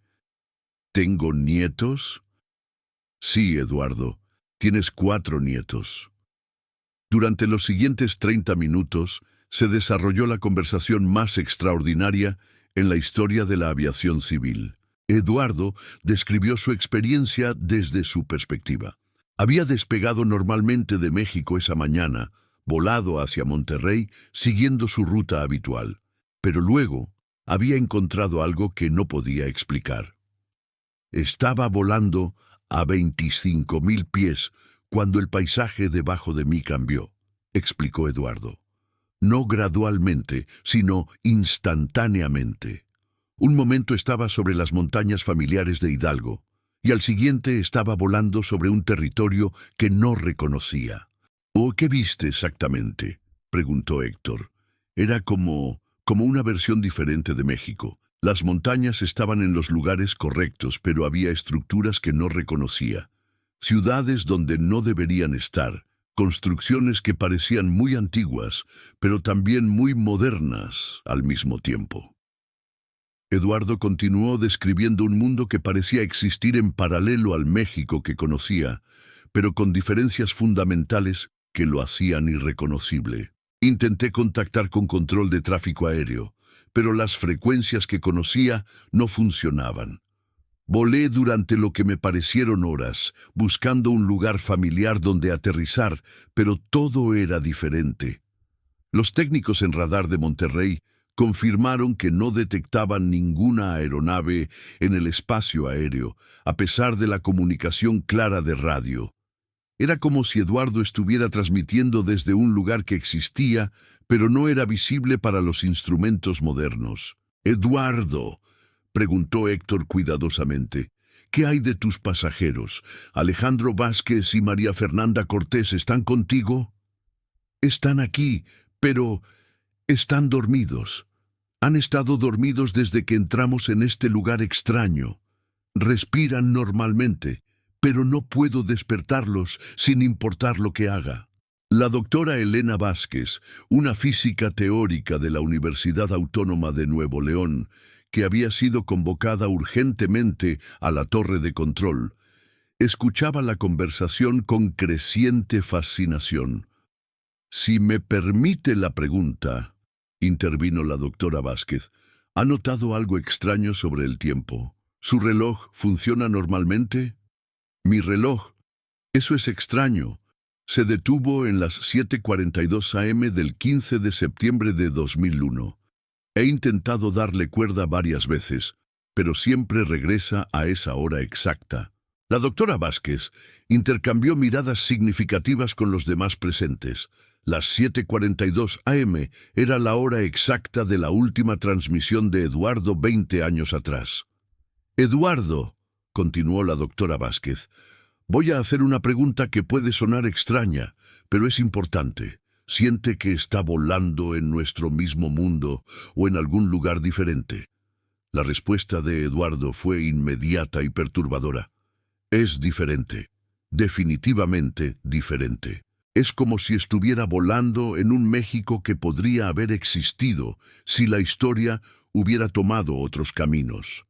¿Tengo nietos? Sí, Eduardo. Tienes 4 nietos. Durante los siguientes 30 minutos, se desarrolló la conversación más extraordinaria en la historia de la aviación civil. Eduardo describió su experiencia desde su perspectiva. Había despegado normalmente de México esa mañana, volado hacia Monterrey, siguiendo su ruta habitual. Pero luego había encontrado algo que no podía explicar. Estaba volando a 25,000 pies cuando el paisaje debajo de mí cambió, explicó Eduardo. No gradualmente, sino instantáneamente. Un momento estaba sobre las montañas familiares de Hidalgo, y al siguiente estaba volando sobre un territorio que no reconocía. ¿O qué viste exactamente?, preguntó Héctor. Era como una versión diferente de México. Las montañas estaban en los lugares correctos, pero había estructuras que no reconocía. Ciudades donde no deberían estar. Construcciones que parecían muy antiguas, pero también muy modernas al mismo tiempo. Eduardo continuó describiendo un mundo que parecía existir en paralelo al México que conocía, pero con diferencias fundamentales que lo hacían irreconocible. Intenté contactar con control de tráfico aéreo, pero las frecuencias que conocía no funcionaban. Volé durante lo que me parecieron horas, buscando un lugar familiar donde aterrizar, pero todo era diferente. Los técnicos en radar de Monterrey confirmaron que no detectaban ninguna aeronave en el espacio aéreo, a pesar de la comunicación clara de radio. Era como si Eduardo estuviera transmitiendo desde un lugar que existía, pero no era visible para los instrumentos modernos. «Eduardo», preguntó Héctor cuidadosamente, «¿qué hay de tus pasajeros? ¿Alejandro Vázquez y María Fernanda Cortés están contigo?» «Están aquí, pero están dormidos. Han estado dormidos desde que entramos en este lugar extraño. Respiran normalmente, pero no puedo despertarlos sin importar lo que haga. La doctora Elena Vázquez, una física teórica de la Universidad Autónoma de Nuevo León, que había sido convocada urgentemente a la torre de control, escuchaba la conversación con creciente fascinación. «Si me permite la pregunta», intervino la doctora Vázquez, «¿ha notado algo extraño sobre el tiempo? ¿Su reloj funciona normalmente?» «Mi reloj. Eso es extraño. Se detuvo en las 7:42 am del 15 de septiembre de 2001. He intentado darle cuerda varias veces, pero siempre regresa a esa hora exacta». La doctora Vázquez intercambió miradas significativas con los demás presentes. Las 7:42 am era la hora exacta de la última transmisión de Eduardo 20 años atrás. «Eduardo», continuó la doctora Vázquez, «voy a hacer una pregunta que puede sonar extraña, pero es importante. ¿Siente que está volando en nuestro mismo mundo o en algún lugar diferente?» La respuesta de Eduardo fue inmediata y perturbadora. «Es diferente, definitivamente diferente. Es como si estuviera volando en un México que podría haber existido si la historia hubiera tomado otros caminos.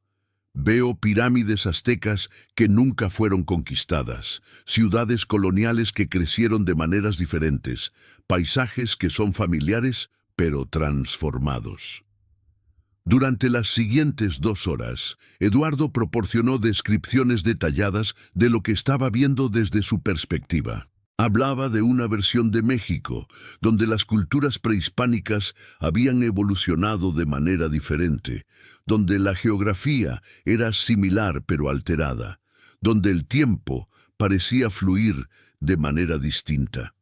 Veo pirámides aztecas que nunca fueron conquistadas, ciudades coloniales que crecieron de maneras diferentes, paisajes que son familiares pero transformados». Durante las siguientes 2 horas, Eduardo proporcionó descripciones detalladas de lo que estaba viendo desde su perspectiva. Hablaba de una versión de México, donde las culturas prehispánicas habían evolucionado de manera diferente, donde la geografía era similar pero alterada, donde el tiempo parecía fluir de manera distinta.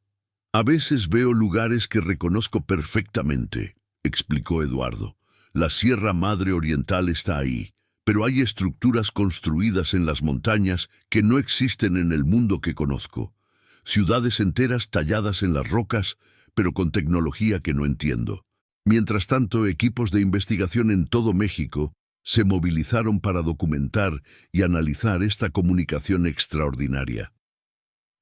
«A veces veo lugares que reconozco perfectamente», explicó Eduardo. «La Sierra Madre Oriental está ahí, pero hay estructuras construidas en las montañas que no existen en el mundo que conozco. Ciudades enteras talladas en las rocas, pero con tecnología que no entiendo». Mientras tanto, equipos de investigación en todo México se movilizaron para documentar y analizar esta comunicación extraordinaria.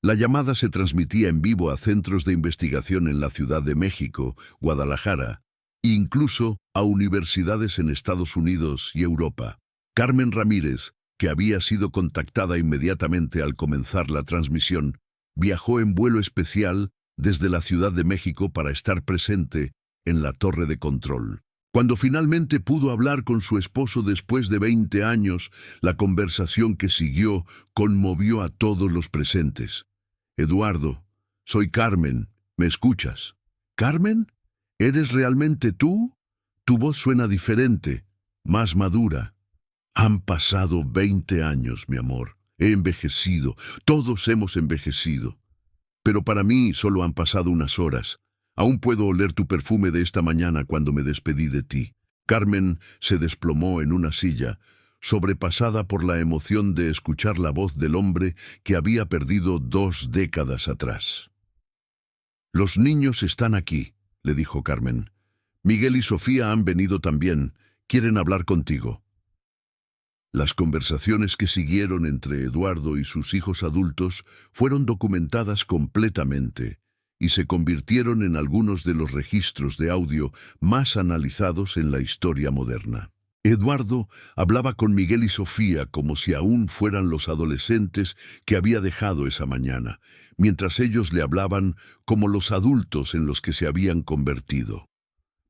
La llamada se transmitía en vivo a centros de investigación en la Ciudad de México, Guadalajara, e incluso a universidades en Estados Unidos y Europa. Carmen Ramírez, que había sido contactada inmediatamente al comenzar la transmisión, viajó en vuelo especial desde la Ciudad de México para estar presente en la torre de control. Cuando finalmente pudo hablar con su esposo después de 20 años, la conversación que siguió conmovió a todos los presentes. «Eduardo, soy Carmen, ¿me escuchas?» «¿Carmen? ¿Eres realmente tú? Tu voz suena diferente, más madura». «Han pasado 20 años, mi amor. He envejecido, todos hemos envejecido. Pero para mí solo han pasado unas horas. Aún puedo oler tu perfume de esta mañana cuando me despedí de ti». Carmen se desplomó en una silla, sobrepasada por la emoción de escuchar la voz del hombre que había perdido 2 décadas atrás. «Los niños están aquí», le dijo Carmen. «Miguel y Sofía han venido también. Quieren hablar contigo». Las conversaciones que siguieron entre Eduardo y sus hijos adultos fueron documentadas completamente y se convirtieron en algunos de los registros de audio más analizados en la historia moderna. Eduardo hablaba con Miguel y Sofía como si aún fueran los adolescentes que había dejado esa mañana, mientras ellos le hablaban como los adultos en los que se habían convertido.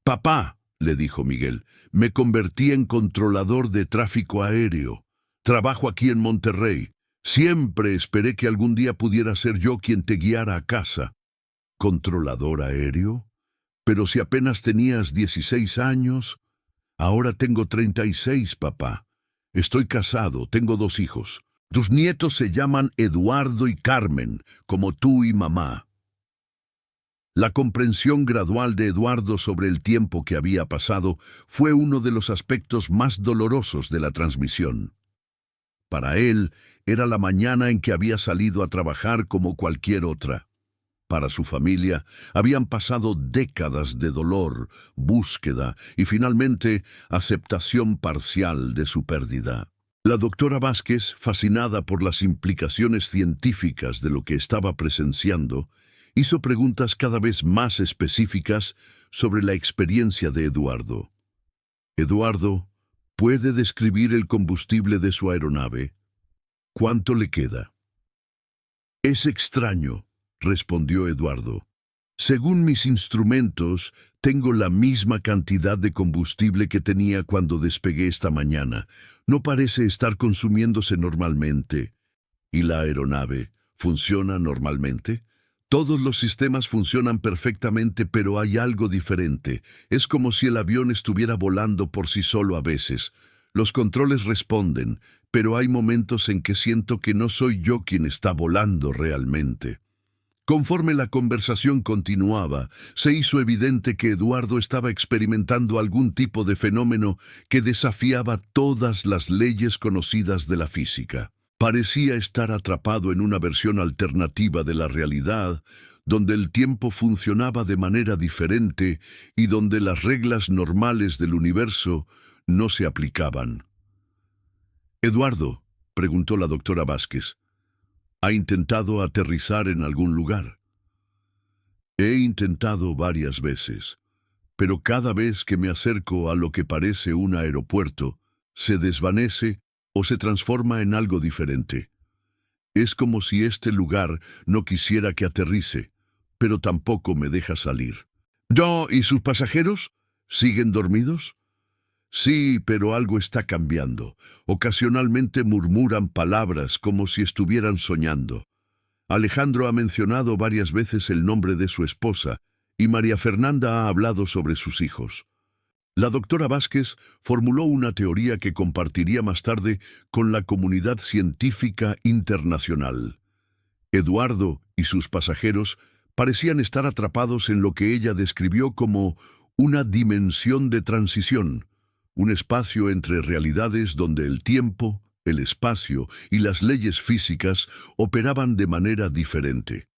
«Papá», le dijo Miguel, «me convertí en controlador de tráfico aéreo. Trabajo aquí en Monterrey. Siempre esperé que algún día pudiera ser yo quien te guiara a casa». «¿Controlador aéreo? Pero si apenas tenías 16 años... Ahora tengo 36, papá. Estoy casado, tengo 2 hijos. Tus nietos se llaman Eduardo y Carmen, como tú y mamá». La comprensión gradual de Eduardo sobre el tiempo que había pasado fue uno de los aspectos más dolorosos de la transmisión. Para él, era la mañana en que había salido a trabajar como cualquier otra. Para su familia, habían pasado décadas de dolor, búsqueda y finalmente aceptación parcial de su pérdida. La doctora Vázquez, fascinada por las implicaciones científicas de lo que estaba presenciando, hizo preguntas cada vez más específicas sobre la experiencia de Eduardo. Eduardo, ¿puede describir el combustible de su aeronave? ¿Cuánto le queda? Es extraño, respondió Eduardo. Según mis instrumentos, tengo la misma cantidad de combustible que tenía cuando despegué esta mañana. No parece estar consumiéndose normalmente. ¿Y la aeronave funciona normalmente? Todos los sistemas funcionan perfectamente, pero hay algo diferente. Es como si el avión estuviera volando por sí solo a veces. Los controles responden, pero hay momentos en que siento que no soy yo quien está volando realmente. Conforme la conversación continuaba, se hizo evidente que Eduardo estaba experimentando algún tipo de fenómeno que desafiaba todas las leyes conocidas de la física. Parecía estar atrapado en una versión alternativa de la realidad, donde el tiempo funcionaba de manera diferente y donde las reglas normales del universo no se aplicaban. «Eduardo», preguntó la doctora Vázquez, ¿ha intentado aterrizar en algún lugar? He intentado varias veces, pero cada vez que me acerco a lo que parece un aeropuerto, se desvanece o se transforma en algo diferente. Es como si este lugar no quisiera que aterrice, pero tampoco me deja salir. ¿Yo y sus pasajeros? ¿Siguen dormidos? Sí, pero algo está cambiando. Ocasionalmente murmuran palabras como si estuvieran soñando. Alejandro ha mencionado varias veces el nombre de su esposa y María Fernanda ha hablado sobre sus hijos. La doctora Vázquez formuló una teoría que compartiría más tarde con la comunidad científica internacional. Eduardo y sus pasajeros parecían estar atrapados en lo que ella describió como una dimensión de transición, un espacio entre realidades donde el tiempo, el espacio y las leyes físicas operaban de manera diferente.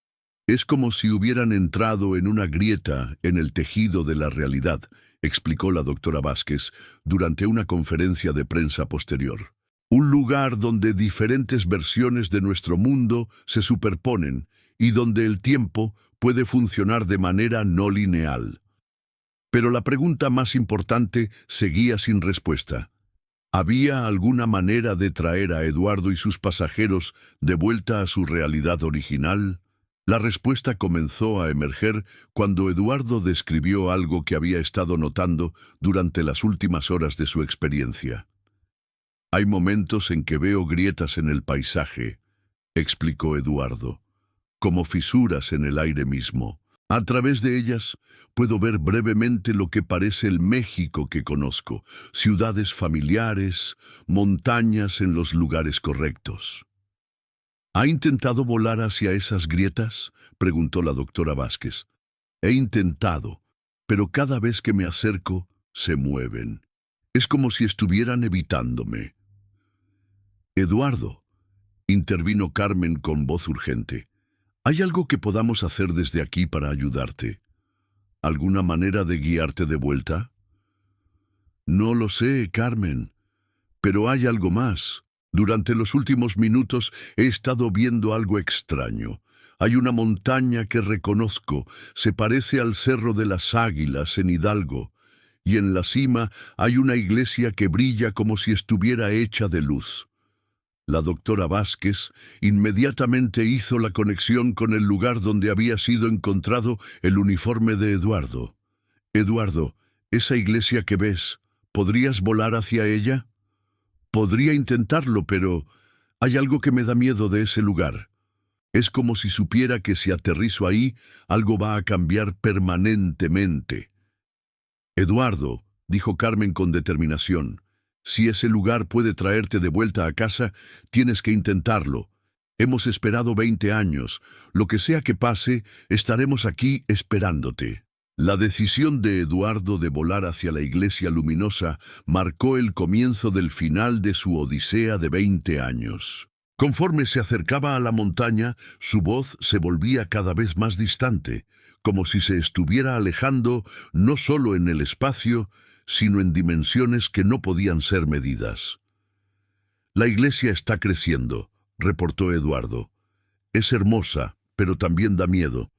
Es como si hubieran entrado en una grieta en el tejido de la realidad, explicó la doctora Vázquez durante una conferencia de prensa posterior. Un lugar donde diferentes versiones de nuestro mundo se superponen y donde el tiempo puede funcionar de manera no lineal. Pero la pregunta más importante seguía sin respuesta. ¿Había alguna manera de traer a Eduardo y sus pasajeros de vuelta a su realidad original? La respuesta comenzó a emerger cuando Eduardo describió algo que había estado notando durante las últimas horas de su experiencia. Hay momentos en que veo grietas en el paisaje, explicó Eduardo, como fisuras en el aire mismo. A través de ellas puedo ver brevemente lo que parece el México que conozco, ciudades familiares, montañas en los lugares correctos. ¿Ha intentado volar hacia esas grietas?, preguntó la doctora Vázquez. He intentado, pero cada vez que me acerco, se mueven. Es como si estuvieran evitándome. Eduardo, intervino Carmen con voz urgente. ¿Hay algo que podamos hacer desde aquí para ayudarte? ¿Alguna manera de guiarte de vuelta? No lo sé, Carmen, pero hay algo más. Durante los últimos minutos he estado viendo algo extraño. Hay una montaña que reconozco, se parece al Cerro de las Águilas en Hidalgo, y en la cima hay una iglesia que brilla como si estuviera hecha de luz. La doctora Vázquez inmediatamente hizo la conexión con el lugar donde había sido encontrado el uniforme de Eduardo. Eduardo, esa iglesia que ves, ¿podrías volar hacia ella? Podría intentarlo, pero hay algo que me da miedo de ese lugar. Es como si supiera que si aterrizo ahí, algo va a cambiar permanentemente. Eduardo, dijo Carmen con determinación, si ese lugar puede traerte de vuelta a casa, tienes que intentarlo. Hemos esperado 20 años. Lo que sea que pase, estaremos aquí esperándote. La decisión de Eduardo de volar hacia la iglesia luminosa marcó el comienzo del final de su odisea de 20 años. Conforme se acercaba a la montaña, su voz se volvía cada vez más distante, como si se estuviera alejando no solo en el espacio, sino en dimensiones que no podían ser medidas. La iglesia está creciendo, reportó Eduardo. Es hermosa, pero también da miedo.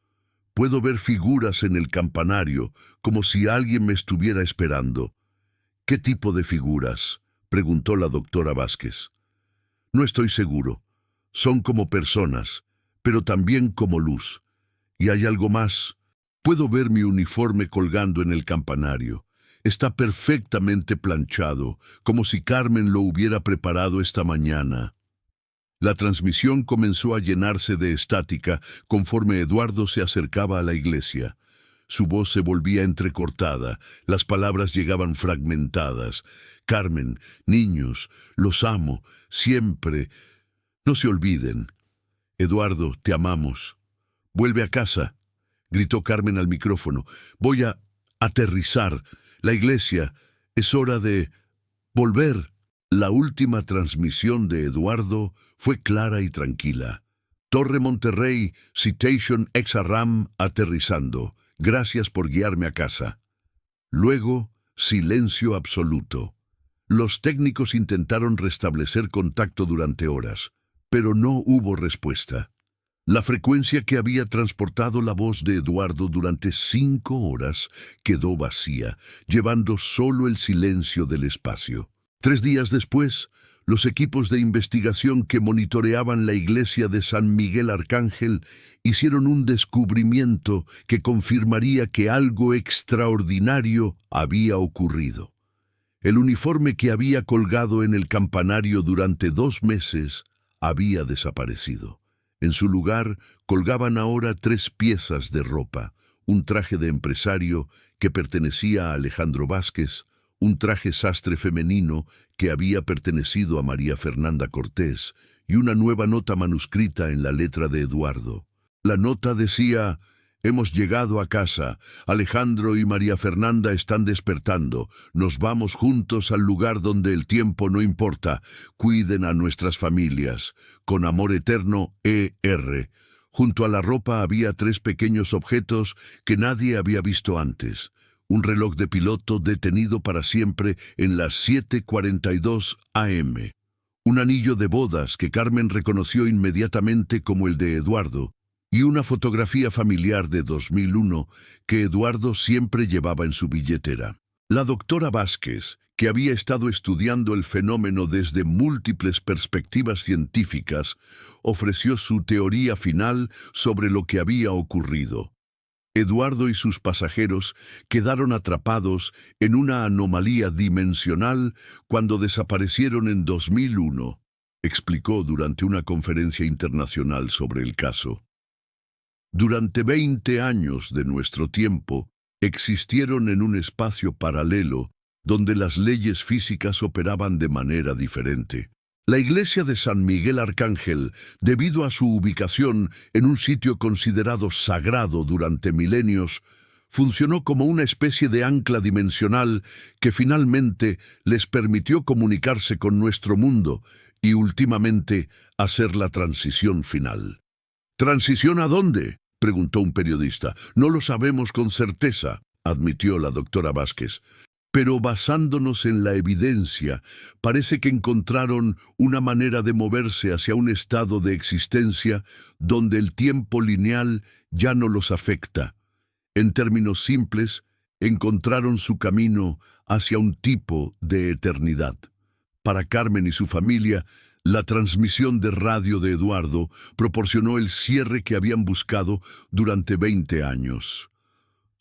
Puedo ver figuras en el campanario, como si alguien me estuviera esperando. ¿Qué tipo de figuras?, preguntó la doctora Vázquez. No estoy seguro. Son como personas, pero también como luz. ¿Y hay algo más? Puedo ver mi uniforme colgando en el campanario. Está perfectamente planchado, como si Carmen lo hubiera preparado esta mañana. La transmisión comenzó a llenarse de estática conforme Eduardo se acercaba a la iglesia. Su voz se volvía entrecortada, las palabras llegaban fragmentadas. Carmen, niños, los amo, siempre. No se olviden. Eduardo, te amamos. Vuelve a casa, gritó Carmen al micrófono. Voy a aterrizar. La iglesia, es hora de volver. La última transmisión de Eduardo fue clara y tranquila. Torre Monterrey, Citation XRAM aterrizando. Gracias por guiarme a casa. Luego, silencio absoluto. Los técnicos intentaron restablecer contacto durante horas, pero no hubo respuesta. La frecuencia que había transportado la voz de Eduardo durante 5 horas quedó vacía, llevando solo el silencio del espacio. 3 días después, los equipos de investigación que monitoreaban la iglesia de San Miguel Arcángel hicieron un descubrimiento que confirmaría que algo extraordinario había ocurrido. El uniforme que había colgado en el campanario durante 2 meses había desaparecido. En su lugar colgaban ahora 3 piezas de ropa: un traje de empresario que pertenecía a Alejandro Vázquez, un traje sastre femenino que había pertenecido a María Fernanda Cortés y una nueva nota manuscrita en la letra de Eduardo. La nota decía: «Hemos llegado a casa. Alejandro y María Fernanda están despertando. Nos vamos juntos al lugar donde el tiempo no importa. Cuiden a nuestras familias. Con amor eterno, E.R.». Junto a la ropa había 3 pequeños objetos que nadie había visto antes. Un reloj de piloto detenido para siempre en las 7:42 a.m. Un anillo de bodas que Carmen reconoció inmediatamente como el de Eduardo, y una fotografía familiar de 2001 que Eduardo siempre llevaba en su billetera. La doctora Vázquez, que había estado estudiando el fenómeno desde múltiples perspectivas científicas, ofreció su teoría final sobre lo que había ocurrido. Eduardo y sus pasajeros quedaron atrapados en una anomalía dimensional cuando desaparecieron en 2001, explicó durante una conferencia internacional sobre el caso. Durante 20 años de nuestro tiempo, existieron en un espacio paralelo donde las leyes físicas operaban de manera diferente. La iglesia de San Miguel Arcángel, debido a su ubicación en un sitio considerado sagrado durante milenios, funcionó como una especie de ancla dimensional que finalmente les permitió comunicarse con nuestro mundo y últimamente hacer la transición final. ¿Transición a dónde?, preguntó un periodista. No lo sabemos con certeza, admitió la doctora Vázquez. Pero basándonos en la evidencia, parece que encontraron una manera de moverse hacia un estado de existencia donde el tiempo lineal ya no los afecta. En términos simples, encontraron su camino hacia un tipo de eternidad. Para Carmen y su familia, la transmisión de radio de Eduardo proporcionó el cierre que habían buscado durante 20 años.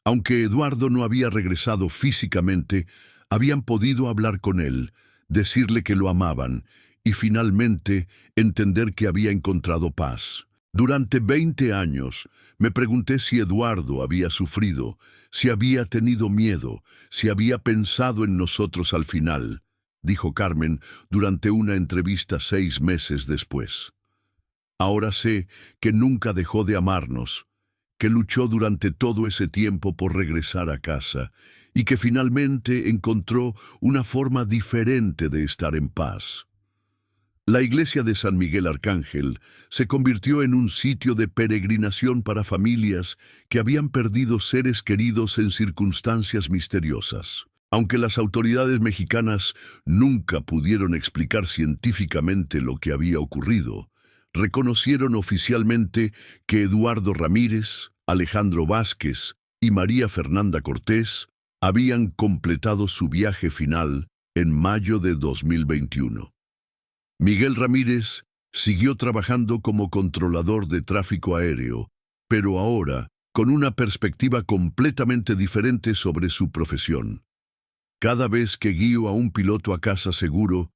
Aunque Eduardo no había regresado físicamente, habían podido hablar con él, decirle que lo amaban y finalmente entender que había encontrado paz. Durante 20 años me pregunté si Eduardo había sufrido, si había tenido miedo, si había pensado en nosotros al final, dijo Carmen durante una entrevista 6 meses después. Ahora sé que nunca dejó de amarnos, que luchó durante todo ese tiempo por regresar a casa y que finalmente encontró una forma diferente de estar en paz. La iglesia de San Miguel Arcángel se convirtió en un sitio de peregrinación para familias que habían perdido seres queridos en circunstancias misteriosas. Aunque las autoridades mexicanas nunca pudieron explicar científicamente lo que había ocurrido, reconocieron oficialmente que Eduardo Ramírez, Alejandro Vázquez y María Fernanda Cortés habían completado su viaje final en mayo de 2021. Miguel Ramírez siguió trabajando como controlador de tráfico aéreo, pero ahora con una perspectiva completamente diferente sobre su profesión. Cada vez que guío a un piloto a casa seguro,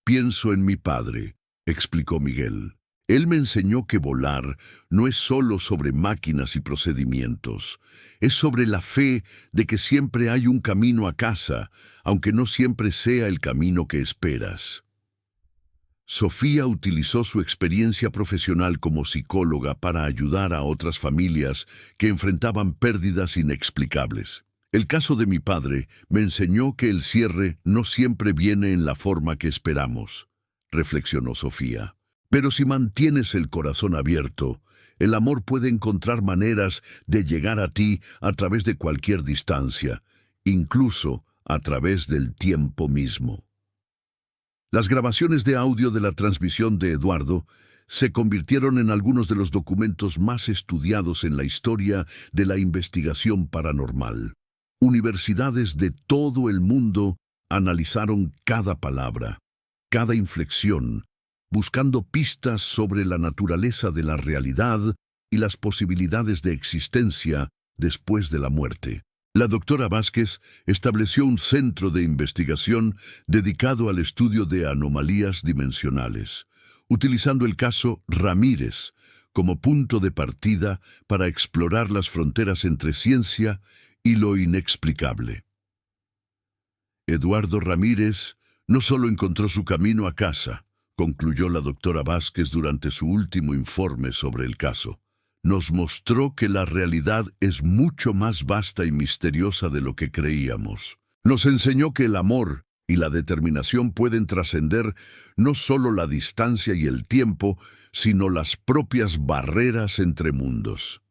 pienso en mi padre, explicó Miguel. Él me enseñó que volar no es solo sobre máquinas y procedimientos, es sobre la fe de que siempre hay un camino a casa, aunque no siempre sea el camino que esperas. Sofía utilizó su experiencia profesional como psicóloga para ayudar a otras familias que enfrentaban pérdidas inexplicables. El caso de mi padre me enseñó que el cierre no siempre viene en la forma que esperamos, reflexionó Sofía. Pero si mantienes el corazón abierto, el amor puede encontrar maneras de llegar a ti a través de cualquier distancia, incluso a través del tiempo mismo. Las grabaciones de audio de la transmisión de Eduardo se convirtieron en algunos de los documentos más estudiados en la historia de la investigación paranormal. Universidades de todo el mundo analizaron cada palabra, cada inflexión, buscando pistas sobre la naturaleza de la realidad y las posibilidades de existencia después de la muerte. La doctora Vázquez estableció un centro de investigación dedicado al estudio de anomalías dimensionales, utilizando el caso Ramírez como punto de partida para explorar las fronteras entre ciencia y lo inexplicable. Eduardo Ramírez no solo encontró su camino a casa, concluyó la doctora Vázquez durante su último informe sobre el caso. Nos mostró que la realidad es mucho más vasta y misteriosa de lo que creíamos. Nos enseñó que el amor y la determinación pueden trascender no solo la distancia y el tiempo, sino las propias barreras entre mundos.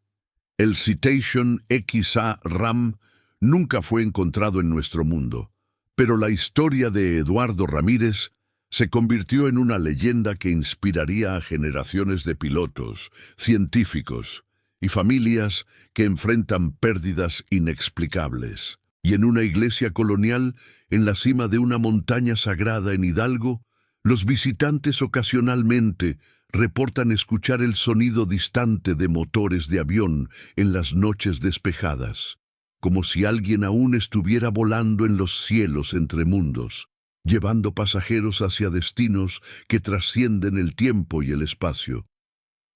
El Citation XA-RAM nunca fue encontrado en nuestro mundo, pero la historia de Eduardo Ramírez se convirtió en una leyenda que inspiraría a generaciones de pilotos, científicos y familias que enfrentan pérdidas inexplicables. Y en una iglesia colonial, en la cima de una montaña sagrada en Hidalgo, los visitantes ocasionalmente reportan escuchar el sonido distante de motores de avión en las noches despejadas, como si alguien aún estuviera volando en los cielos entre mundos, llevando pasajeros hacia destinos que trascienden el tiempo y el espacio.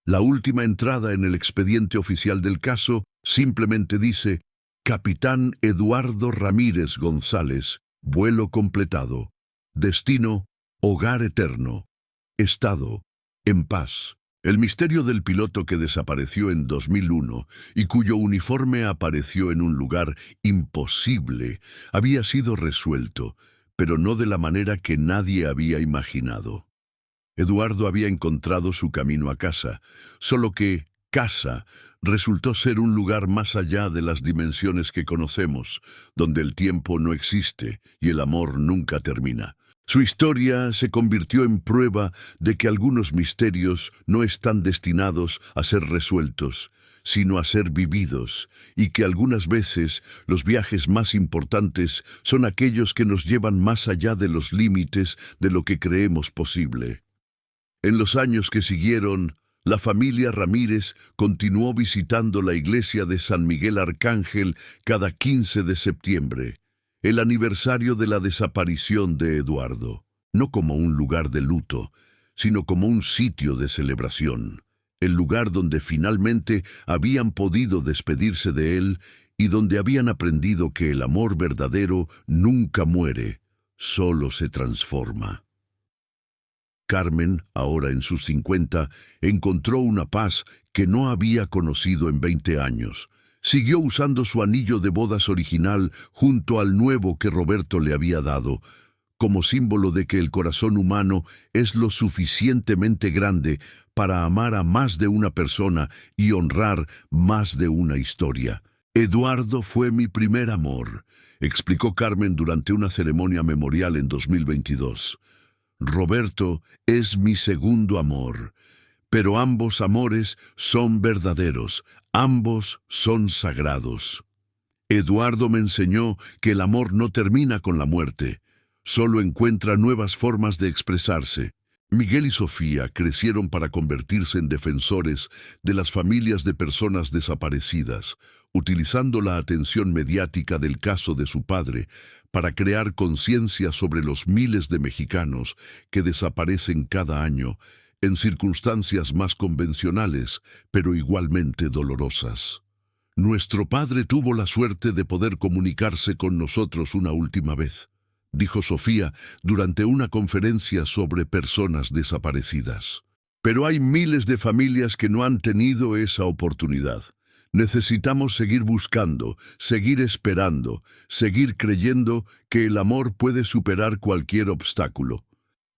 La última entrada en el expediente oficial del caso simplemente dice: Capitán Eduardo Ramírez González, vuelo completado. Destino: hogar eterno. Estado: en paz. El misterio del piloto que desapareció en 2001 y cuyo uniforme apareció en un lugar imposible había sido resuelto, pero no de la manera que nadie había imaginado. Eduardo había encontrado su camino a casa, solo que casa resultó ser un lugar más allá de las dimensiones que conocemos, donde el tiempo no existe y el amor nunca termina. Su historia se convirtió en prueba de que algunos misterios no están destinados a ser resueltos, sino a ser vividos, y que algunas veces los viajes más importantes son aquellos que nos llevan más allá de los límites de lo que creemos posible. En los años que siguieron, la familia Ramírez continuó visitando la iglesia de San Miguel Arcángel cada 15 de septiembre, el aniversario de la desaparición de Eduardo, no como un lugar de luto, sino como un sitio de celebración, el lugar donde finalmente habían podido despedirse de él y donde habían aprendido que el amor verdadero nunca muere, solo se transforma. Carmen, ahora en sus 50, encontró una paz que no había conocido en 20 años. Siguió usando su anillo de bodas original junto al nuevo que Roberto le había dado, como símbolo de que el corazón humano es lo suficientemente grande para amar a más de una persona y honrar más de una historia. Eduardo fue mi primer amor, explicó Carmen durante una ceremonia memorial en 2022. Roberto es mi segundo amor, pero ambos amores son verdaderos, ambos son sagrados. Eduardo me enseñó que el amor no termina con la muerte, solo encuentra nuevas formas de expresarse. Miguel y Sofía crecieron para convertirse en defensores de las familias de personas desaparecidas, utilizando la atención mediática del caso de su padre para crear conciencia sobre los miles de mexicanos que desaparecen cada año en circunstancias más convencionales, pero igualmente dolorosas. Nuestro padre tuvo la suerte de poder comunicarse con nosotros una última vez, dijo Sofía durante una conferencia sobre personas desaparecidas. Pero hay miles de familias que no han tenido esa oportunidad. Necesitamos seguir buscando, seguir esperando, seguir creyendo que el amor puede superar cualquier obstáculo.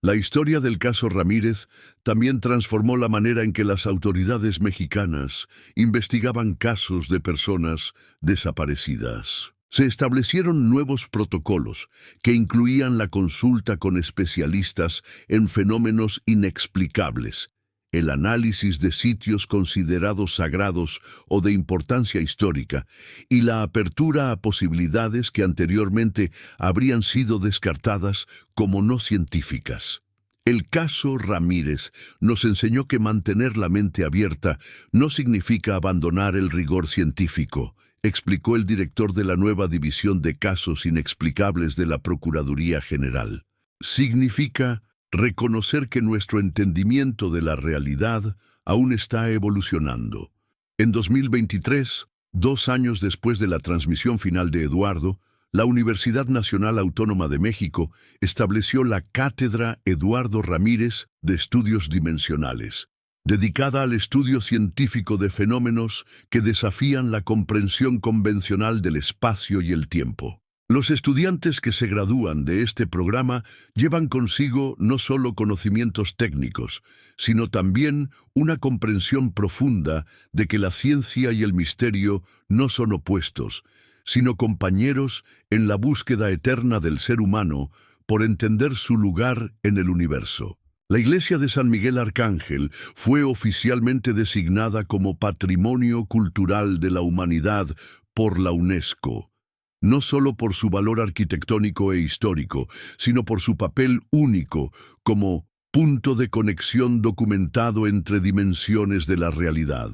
La historia del caso Ramírez también transformó la manera en que las autoridades mexicanas investigaban casos de personas desaparecidas. Se establecieron nuevos protocolos que incluían la consulta con especialistas en fenómenos inexplicables, el análisis de sitios considerados sagrados o de importancia histórica y la apertura a posibilidades que anteriormente habrían sido descartadas como no científicas. El caso Ramírez nos enseñó que mantener la mente abierta no significa abandonar el rigor científico, explicó el director de la nueva División de Casos Inexplicables de la Procuraduría General. Significa reconocer que nuestro entendimiento de la realidad aún está evolucionando. En 2023, 2 años después de la transmisión final de Eduardo, la Universidad Nacional Autónoma de México estableció la Cátedra Eduardo Ramírez de Estudios Dimensionales, dedicada al estudio científico de fenómenos que desafían la comprensión convencional del espacio y el tiempo. Los estudiantes que se gradúan de este programa llevan consigo no solo conocimientos técnicos, sino también una comprensión profunda de que la ciencia y el misterio no son opuestos, sino compañeros en la búsqueda eterna del ser humano por entender su lugar en el universo. La Iglesia de San Miguel Arcángel fue oficialmente designada como Patrimonio Cultural de la Humanidad por la UNESCO, no solo por su valor arquitectónico e histórico, sino por su papel único como punto de conexión documentado entre dimensiones de la realidad.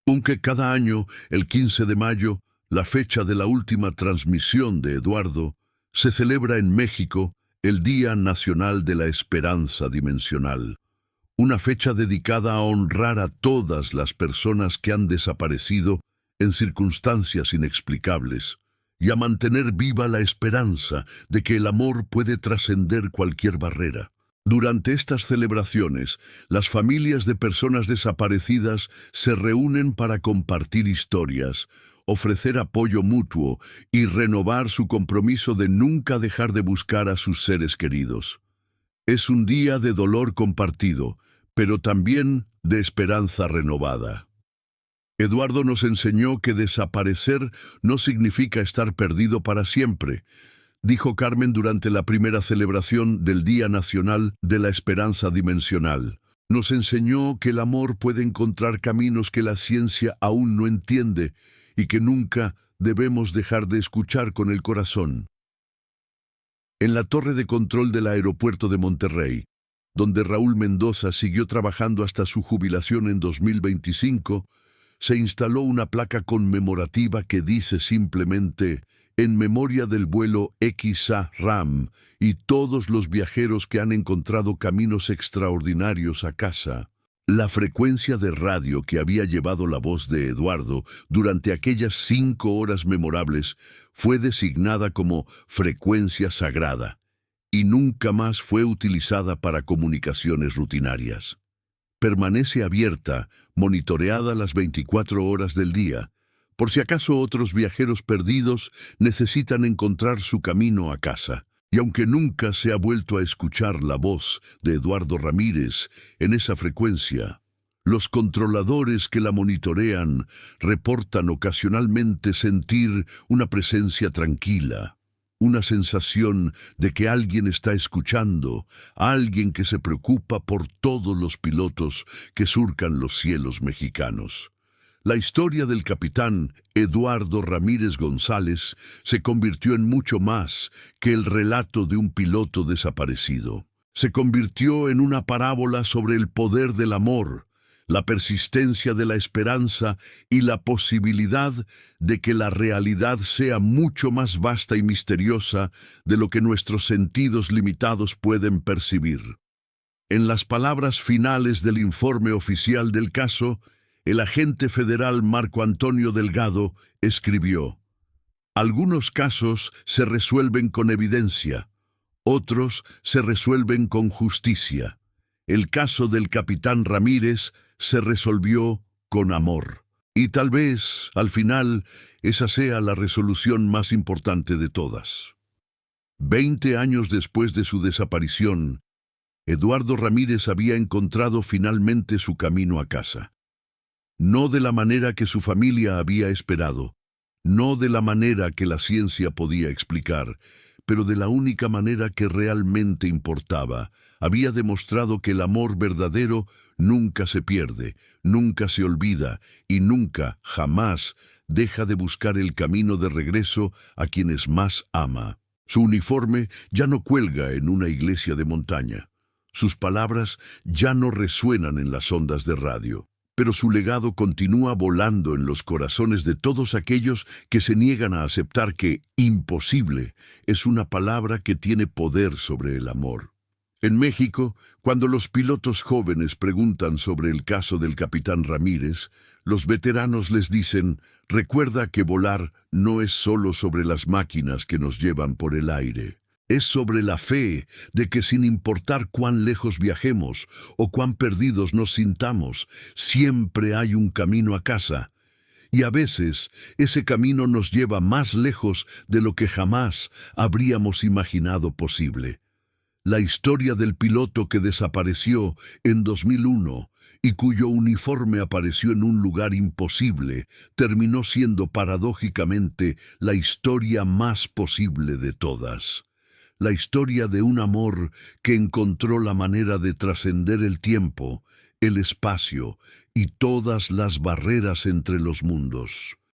Aunque cada año, el 15 de mayo, la fecha de la última transmisión de Eduardo, se celebra en México el Día Nacional de la Esperanza Dimensional, una fecha dedicada a honrar a todas las personas que han desaparecido en circunstancias inexplicables, y a mantener viva la esperanza de que el amor puede trascender cualquier barrera. Durante estas celebraciones, las familias de personas desaparecidas se reúnen para compartir historias, ofrecer apoyo mutuo y renovar su compromiso de nunca dejar de buscar a sus seres queridos. Es un día de dolor compartido, pero también de esperanza renovada. Eduardo nos enseñó que desaparecer no significa estar perdido para siempre, dijo Carmen durante la primera celebración del Día Nacional de la Esperanza Dimensional. Nos enseñó que el amor puede encontrar caminos que la ciencia aún no entiende y que nunca debemos dejar de escuchar con el corazón. En la torre de control del aeropuerto de Monterrey, donde Raúl Mendoza siguió trabajando hasta su jubilación en 2025, se instaló una placa conmemorativa que dice simplemente «En memoria del vuelo XA-RAM y todos los viajeros que han encontrado caminos extraordinarios a casa». La frecuencia de radio que había llevado la voz de Eduardo durante aquellas 5 horas memorables fue designada como frecuencia sagrada y nunca más fue utilizada para comunicaciones rutinarias. Permanece abierta, monitoreada las 24 horas del día, por si acaso otros viajeros perdidos necesitan encontrar su camino a casa. Y aunque nunca se ha vuelto a escuchar la voz de Eduardo Ramírez en esa frecuencia, Los controladores que la monitorean reportan ocasionalmente sentir una presencia tranquila, una sensación de que alguien está escuchando, alguien que se preocupa por todos los pilotos que surcan los cielos mexicanos. La historia del capitán Eduardo Ramírez González se convirtió en mucho más que el relato de un piloto desaparecido. Se convirtió en una parábola sobre el poder del amor, la persistencia de la esperanza y la posibilidad de que la realidad sea mucho más vasta y misteriosa de lo que nuestros sentidos limitados pueden percibir. En las palabras finales del informe oficial del caso, el agente federal Marco Antonio Delgado escribió: algunos casos se resuelven con evidencia, otros se resuelven con justicia. El caso del capitán Ramírez se resolvió con amor. Y tal vez, al final, esa sea la resolución más importante de todas. 20 años después de su desaparición, Eduardo Ramírez había encontrado finalmente su camino a casa. No de la manera que su familia había esperado, no de la manera que la ciencia podía explicar, pero de la única manera que realmente importaba. Había demostrado que el amor verdadero nunca se pierde, nunca se olvida y nunca, jamás, deja de buscar el camino de regreso a quienes más ama. Su uniforme ya no cuelga en una iglesia de montaña. Sus palabras ya no resuenan en las ondas de radio. Pero su legado continúa volando en los corazones de todos aquellos que se niegan a aceptar que imposible es una palabra que tiene poder sobre el amor. En México, cuando los pilotos jóvenes preguntan sobre el caso del capitán Ramírez, los veteranos les dicen: recuerda que volar no es solo sobre las máquinas que nos llevan por el aire. Es sobre la fe de que sin importar cuán lejos viajemos o cuán perdidos nos sintamos, siempre hay un camino a casa. Y a veces ese camino nos lleva más lejos de lo que jamás habríamos imaginado posible. La historia del piloto que desapareció en 2001 y cuyo uniforme apareció en un lugar imposible terminó siendo paradójicamente la historia más posible de todas. La historia de un amor que encontró la manera de trascender el tiempo, el espacio y todas las barreras entre los mundos.